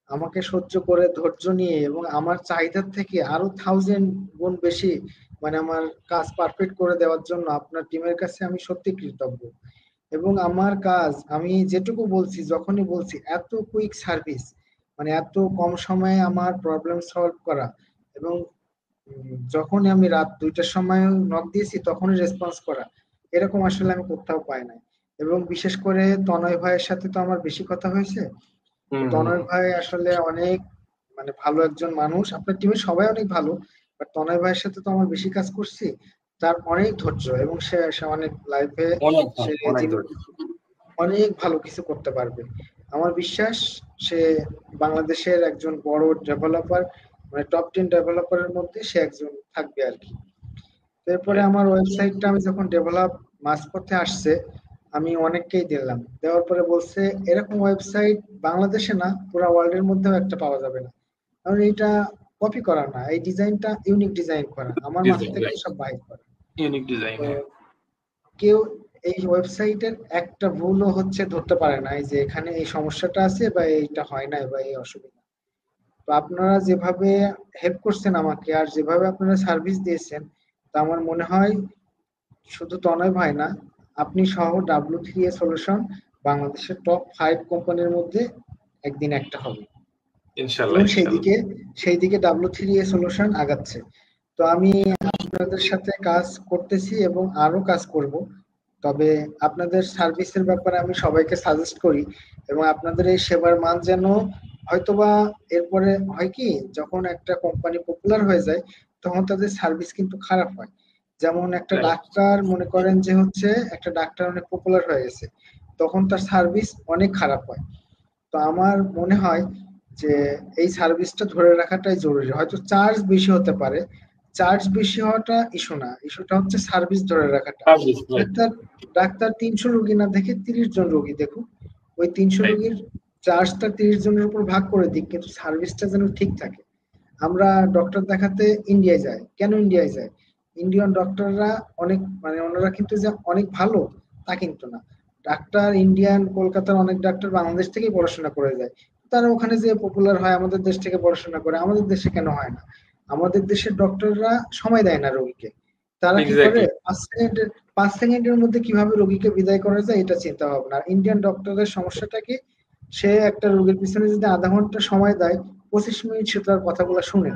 আমাকে সহ্য করে ধৈর্য নিয়ে এবং আমার চাহিদার থেকে আরো 1000 গুণ বেশি মানে আমার কাজ পারফেক্ট করে দেওয়ার জন্য আপনার টিমের কাছে আমি সত্যি কৃতজ্ঞ। এবং আমার কাজ আমি যেটুকু বলছি, যখনই বলছি এত কুইক সার্ভিস, মানে এত কম সময়ে আমার প্রবলেম সলভ করা, এবং যখনই আমি রাত 2টার সময় নক দিয়েছি তখনই রেসপন্স করা, এরকম আসলে আমি কোথাও পাই নাই। এবং বিশেষ করে তনয় ভাইয়ের সাথে তো আমার বেশি কথা হয়েছে। তো হুম হুম তনয় ভাই আসলে অনেক মানে ভালো একজন মানুষ, আপনার টিমের সবাই অনেক ভালো, বাট তনয় ভাইয়ের সাথে তো আমার বেশি কাজ করছি। তার অনেক ধৈর্য এবং সে সে অনেক লাইফে অনেক সে অনেক জীবনে ধৈর্য। অনেক ভালো কিছু করতে পারবে। আমার বিশ্বাস সে বাংলাদেশের একজন বড় ডেভেলপার, মানে টপ 10 ডেভেলপারের মধ্যে সে একজন থাকবে আর কি। এরপরে রাইট। আমার ওয়েবসাইটটা আমি যখন ডেভেলপ মাঝপথে আসছে, আমি অনেককেই দিলাম, দেওয়ার পরে বলছে এরকম ওয়েবসাইট বাংলাদেশে না পুরো ওয়ার্ল্ডের মধ্যেও একটা পাওয়া যাবে না, কারণ এটা কপি করা না, এই ডিজাইনটা ইউনিক ডিজাইন করা, আমার মাথা ডিজাইন থেকে রাইট, সব বাইর করা। ইউনিক ডিজাইন, তো হ্যাঁ। কেউ এই ওয়েবসাইটের একটা ভুলও হচ্ছে ধরতে পারে না যে এখানে এই সমস্যাটা আছে বা এইটা হয় না বা এই অসুবিধা। তো আপনারা যেভাবে হেল্প করছেন আমাকে আর যেভাবে আপনারা সার্ভিস দিয়েছেন, তা আমার মনে হয় শুধু তনয় ভাই না, আপনি সহ W3A সলিউশন বাংলাদেশের টপ 5 কোম্পানির মধ্যে একদিন একটা হবে। ইনশাল্লাহ এবং ইনশাল্লাহ। সেই দিকে W3A সলিউশন আগাচ্ছে। তো আমি আপনাদের সাথে কাজ করতেছি এবং আরো কাজ করব। তবে আপনাদের সার্ভিসের ব্যাপারে আমি সবাইকে সাজেস্ট করি, এবং আপনাদের এই সেবার মান যেন, হয়তোবা এরপরে হয় কি, যখন একটা কোম্পানি পপুলার হয়ে যায় তখন তাদের সার্ভিস কিন্তু খারাপ হয়। যেমন একটা রাইট। ডাক্তার মনে করেন যে হচ্ছে একটা ডাক্তার অনেক পপুলার হয়ে গেছে, তখন তার সার্ভিস অনেক খারাপ হয়। তো আমার মনে হয় যে এই সার্ভিসটা ধরে রাখাটাই জরুরি। হয়তো চার্জ বেশি হতে পারে, চার্জ বেশি হওয়াটা ইস্যু না, ইস্যুটা হচ্ছে সার্ভিস ধরে রাখাটা। Service right. ডাক্তার ডাক্তার 300 রোগী না দেখে 30 জন রোগী দেখুন, ওই 300 রাইট। রোগীর চার্জটা 30 জনের উপর ভাগ করে দিক, কিন্তু সার্ভিসটা যেন ঠিক থাকে। আমরা ডক্টর দেখাতে ইন্ডিয়ায় যাই, কেন ইন্ডিয়ায় যাই? ইন্ডিয়ান ডক্টররা অনেক মানে ওনারা কিন্তু যে অনেক ভালো তা কিন্তু না। ডাক্তার ইন্ডিয়ান কলকাতার অনেক ডাক্তার বাংলাদেশ থেকেই পড়াশোনা করে যায়, তারা ওখানে যে পপুলার হয় আমাদের দেশ থেকে পড়াশোনা করে, আমাদের দেশে কেন হয় না? আমাদের দেশের ডক্টররা সময় দেয় না রোগীকে, তারা কি করে এক্স্যাক্টলি। 5 সেকেন্ডের মধ্যে কিভাবে রোগীকে বিদায় করা যায় এটা চিন্তা ভাবনা। ইন্ডিয়ান ডক্টরের সমস্যাটা কি, সে একটা রোগীর পিছনে যদি আধা ঘন্টা সময় দেয়, 25 মিনিট সে তার কথাগুলো শুনে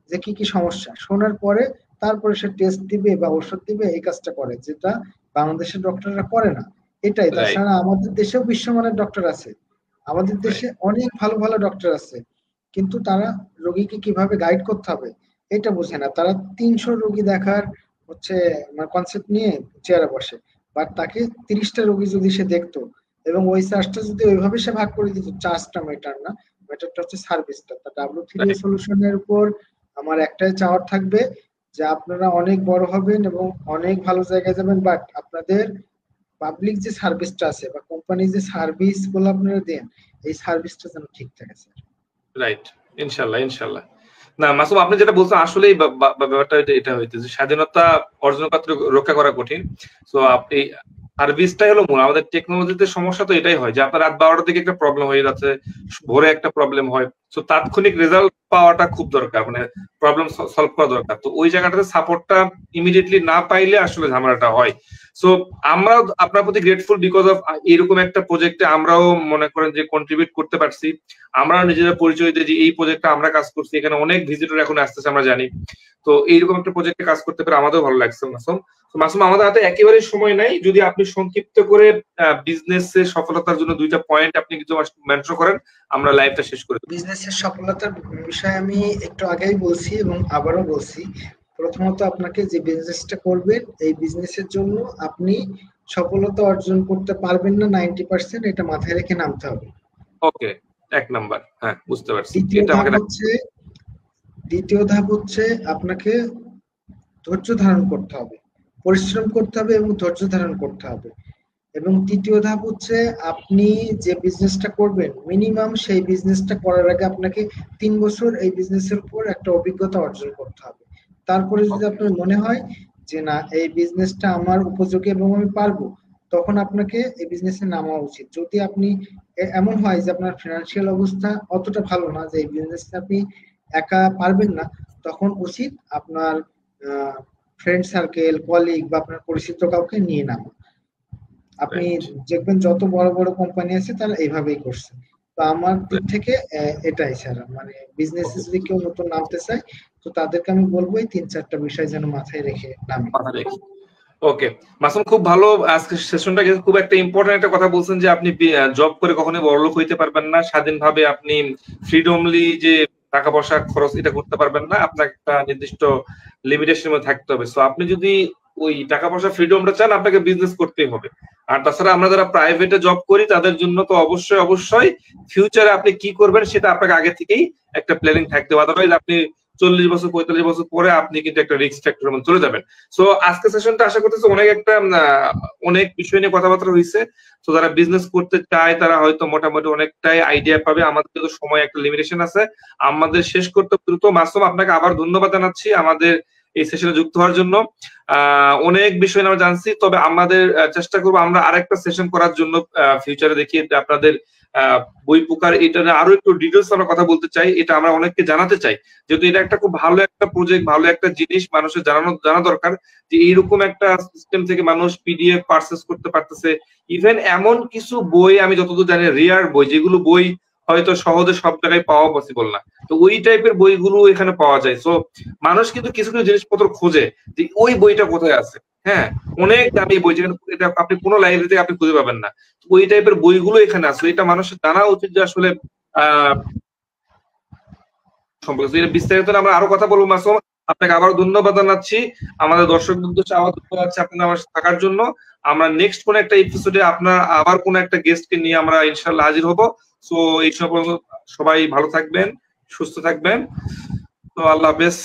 যে কি কি সমস্যা, শোনার পরে তারপরে সে টেস্ট দিবে বা ওষুধ দিবে, এই কাজটা করে, যেটা বাংলাদেশের ডক্টররা করে না। এটাই, রাইট। তাছাড়া আমাদের দেশেও বিশ্বমানের ডক্টর আছে, আমাদের দেশে রাইট। অনেক ভালো ভালো ডক্টর আছে, কিন্তু তারা রোগীকে কিভাবে গাইড করতে হবে এটা বোঝে না। তারা 300 রোগী দেখার হচ্ছে কনসেপ্ট নিয়ে চেয়ারে বসে, বাট তাকে 30টা রোগী যদি সে দেখতো এবং ওই চার্জটা যদি ওইভাবে সে ভাগ করে দিত, চার্জটা ম্যাটার না, ম্যাটারটা হচ্ছে সার্ভিসটা। তা W3A রাইট। সলিউশনের উপর আমার একটাই চাওয়ার থাকবে যে আপনারা অনেক বড় হবেন এবং অনেক ভালো জায়গায় যাবেন, বাট আপনাদের পাবলিক যে সার্ভিসটা আছে বা কোম্পানির যে সার্ভিস গুলো আপনারা দেন, এই সার্ভিসটা যেন ঠিক থাকে স্যার। রাইট। ইনশাল্লাহ ইনশাল্লাহ। না মাসুম, আপনি যেটা বলছেন আসলেই ব্যাপারটা এটা হইতেছে, স্বাধীনতা অর্জন করতে রক্ষা করা কঠিন। তো এই সার্ভিসটাই হলো মূল। আমাদের টেকনোলজিতে সমস্যা তো এটাই হয় যে আপনার রাত 12টার দিকে একটা প্রবলেম হয়ে যাচ্ছে, ভোরে একটা প্রবলেম হয়, তো তাৎক্ষণিক রেজাল্ট পাওয়াটা খুব দরকার, মানে প্রবলেম সলভ করা দরকার। তো ওই জায়গাটাতে সাপোর্টটা ইমিডিয়েটলি না পাইলে আসলে ঝামেলাটা হয়। সো আমরা আপনার প্রতি গ্রেটফুল বিকজ অফ এরকম একটা প্রজেক্টে আমরাও মনে করেন যে কন্ট্রিবিউট করতে পারছি। আমরা নিজেরা পরিচয় দিই যে এই প্রজেক্টে আমরা কাজ করছি, এখানে অনেক ভিজিটর এখন আসতেছে আমরা জানি। তো এইরকম একটা প্রজেক্টে কাজ করতে পেরে আমাদেরও ভালো লাগছে মাসুম। তো মাসুম, আমাদের হাতে একেবারে সময় নাই, যদি আপনি সংক্ষিপ্ত করে বিজনেসের সফলতার জন্য 2টা পয়েন্ট আপনি কিছু মেনশন করেন, আমরা লাইভটা শেষ করে দেব। বিজনেসের সফলতার বিষয়ে আমি একটু আগেই বলছি এবং আবারও বলছি, প্রথমত আপনাকে যে বিজনেসটা করবেন এই বিজনেসের জন্য আপনি সফলতা অর্জন করতে পারবেন না 90%, এটা মাথায় রেখে নামতে হবে। ওকে, 1 নাম্বার, হ্যাঁ বুঝতে পারছি, দ্বিতীয় এটা ধাপ আমাকে হচ্ছে দ্বিতীয় ধাপ হচ্ছে আপনাকে ধৈর্য ধারণ করতে হবে, পরিশ্রম করতে হবে এবং ধৈর্য ধারণ করতে হবে। এবং তৃতীয় ধাপ হচ্ছে আপনি যে বিজনেসটা করবেন মিনিমাম সেই বিজনেসটা করার আগে আপনাকে 3 বছর এই বিজনেসের উপর একটা অভিজ্ঞতা অর্জন করতে হবে। তারপরে যদি ওকে। আপনার মনে হয় যে না এই বিজনেসটা আমার উপযোগী এবং আমি পারবো, তখন আপনাকে এই বিজনেসে নামা উচিত। যদি আপনি এমন হয় যে আপনার ফিনান্সিয়াল অবস্থা অতটা ভালো না যে এই বিজনেসটা আপনি একা পারবেন না, তখন উচিত আপনার ফ্রেন্ড সার্কেল, কলিগ বা আপনার পরিচিত কাউকে নিয়ে নেওয়া। আপনি দেখবেন যত বড় বড় কোম্পানি আছে তারা এইভাবেই করছে। তো আমার দিক থেকে এটাই স্যার, মানে বিজনেস যদি কেউ নতুন নামতে চায় তো তাদেরকে আমি বলবো এই 3-4টা বিষয় যেন মাথায় রেখে নামে। ওকে মাসুম, খুব ভালো। আজকে সেশনটা খুব একটা ইম্পর্টেন্ট একটা কথা বলছেন যে আপনি জব করে কখনোই বড়লোক হইতে পারবেন না, স্বাধীনভাবে আপনি ফ্রিডমলি যে টাকা পয়সা খরচ এটা করতে পারবেন না, আপনাকে একটা নির্দিষ্ট লিমিটেশনের মধ্যে থাকতে হবে। সো আপনি যদি ওই টাকা পয়সা ফ্রিডমটা চান, আপনাকে বিজনেস করতেই হবে। আর তাছাড়া আমরা যারা প্রাইভেটে জব করি তাদের জন্য তো অবশ্যই অবশ্যই ফিউচারে আপনি কি করবেন সেটা আপনাকে আগে থেকেই একটা প্ল্যানিং থাকতে হবে, আদারওয়াইজ আপনি 40 বছর 45 বছর পরে আপনি কিন্তু একটা রিস্ক ফ্যাক্টরের মধ্যে চলে যাবেন। সো আজকে সেশনটা আশা করতেছি অনেক বিষয় নিয়ে কথাবার্তা হয়েছে। তো যারা বিজনেস করতে চায় তারা হয়তো মোটামুটি অনেকটাই আইডিয়া পাবে। আমাদের তো সময় একটা লিমিটেশন আছে, আমাদের শেষ করতে দ্রুত। মাসুম, আপনাকে আবার ধন্যবাদ জানাচ্ছি আমাদের এই সেশনে যুক্ত হওয়ার জন্য। অনেক বিষয় আমরা জানছি, তবে আমাদের চেষ্টা করবো আমরা আরেকটা সেশন করার জন্য ফিউচারে, দেখি আপনাদের বই পোকার এটা আরো একটু ডিটেলস আমরা কথা বলতে চাই। এটা আমরা অনেককে জানাতে চাই, যেহেতু এটা একটা খুব ভালো একটা প্রজেক্ট, ভালো একটা জিনিস মানুষের জানা দরকার যে এইরকম একটা সিস্টেম থেকে মানুষ পিডিএফ পারচেজ করতে পারতেছে। ইভেন এমন কিছু বই আমি যতদূর জানি রেয়ার বই, যেগুলো বই হয়তো সহজে সব জায়গায় পাওয়া পসিবল না, তো ওই টাইপের বইগুলো এখানে পাওয়া যায়। সো মানুষ কিন্তু কিছু কিছু জিনিসপত্র খোঁজে যে ওই বইটা কোথায় আছে। হ্যাঁ, অনেক দামি বই যেখানে এটা আপনি কোনো লাইব্রেরিতে আপনি খুঁজে পাবেন না, ওই টাইপের বইগুলো এখানে আছে। এটা মানুষের জানা উচিত যে আসলে সম্পর্কে বিস্তারিত আমরা আরো কথা বলবো। মাসুম, আপনাকে আবার ধন্যবাদ জানাচ্ছি, আমাদের দর্শকদের উদ্দেশ্যে আবার ধন্যবাদ জানাচ্ছি আপনার আমার থাকার জন্য। আমরা নেক্সট কোন একটা এপিসোডে আপনার আবার কোন একটা গেস্টকে নিয়ে আমরা ইনশাআল্লাহ হাজির হব। সো এই সব সবাই ভালো থাকবেন, সুস্থ থাকবেন। তো আল্লাহ হাফেজ।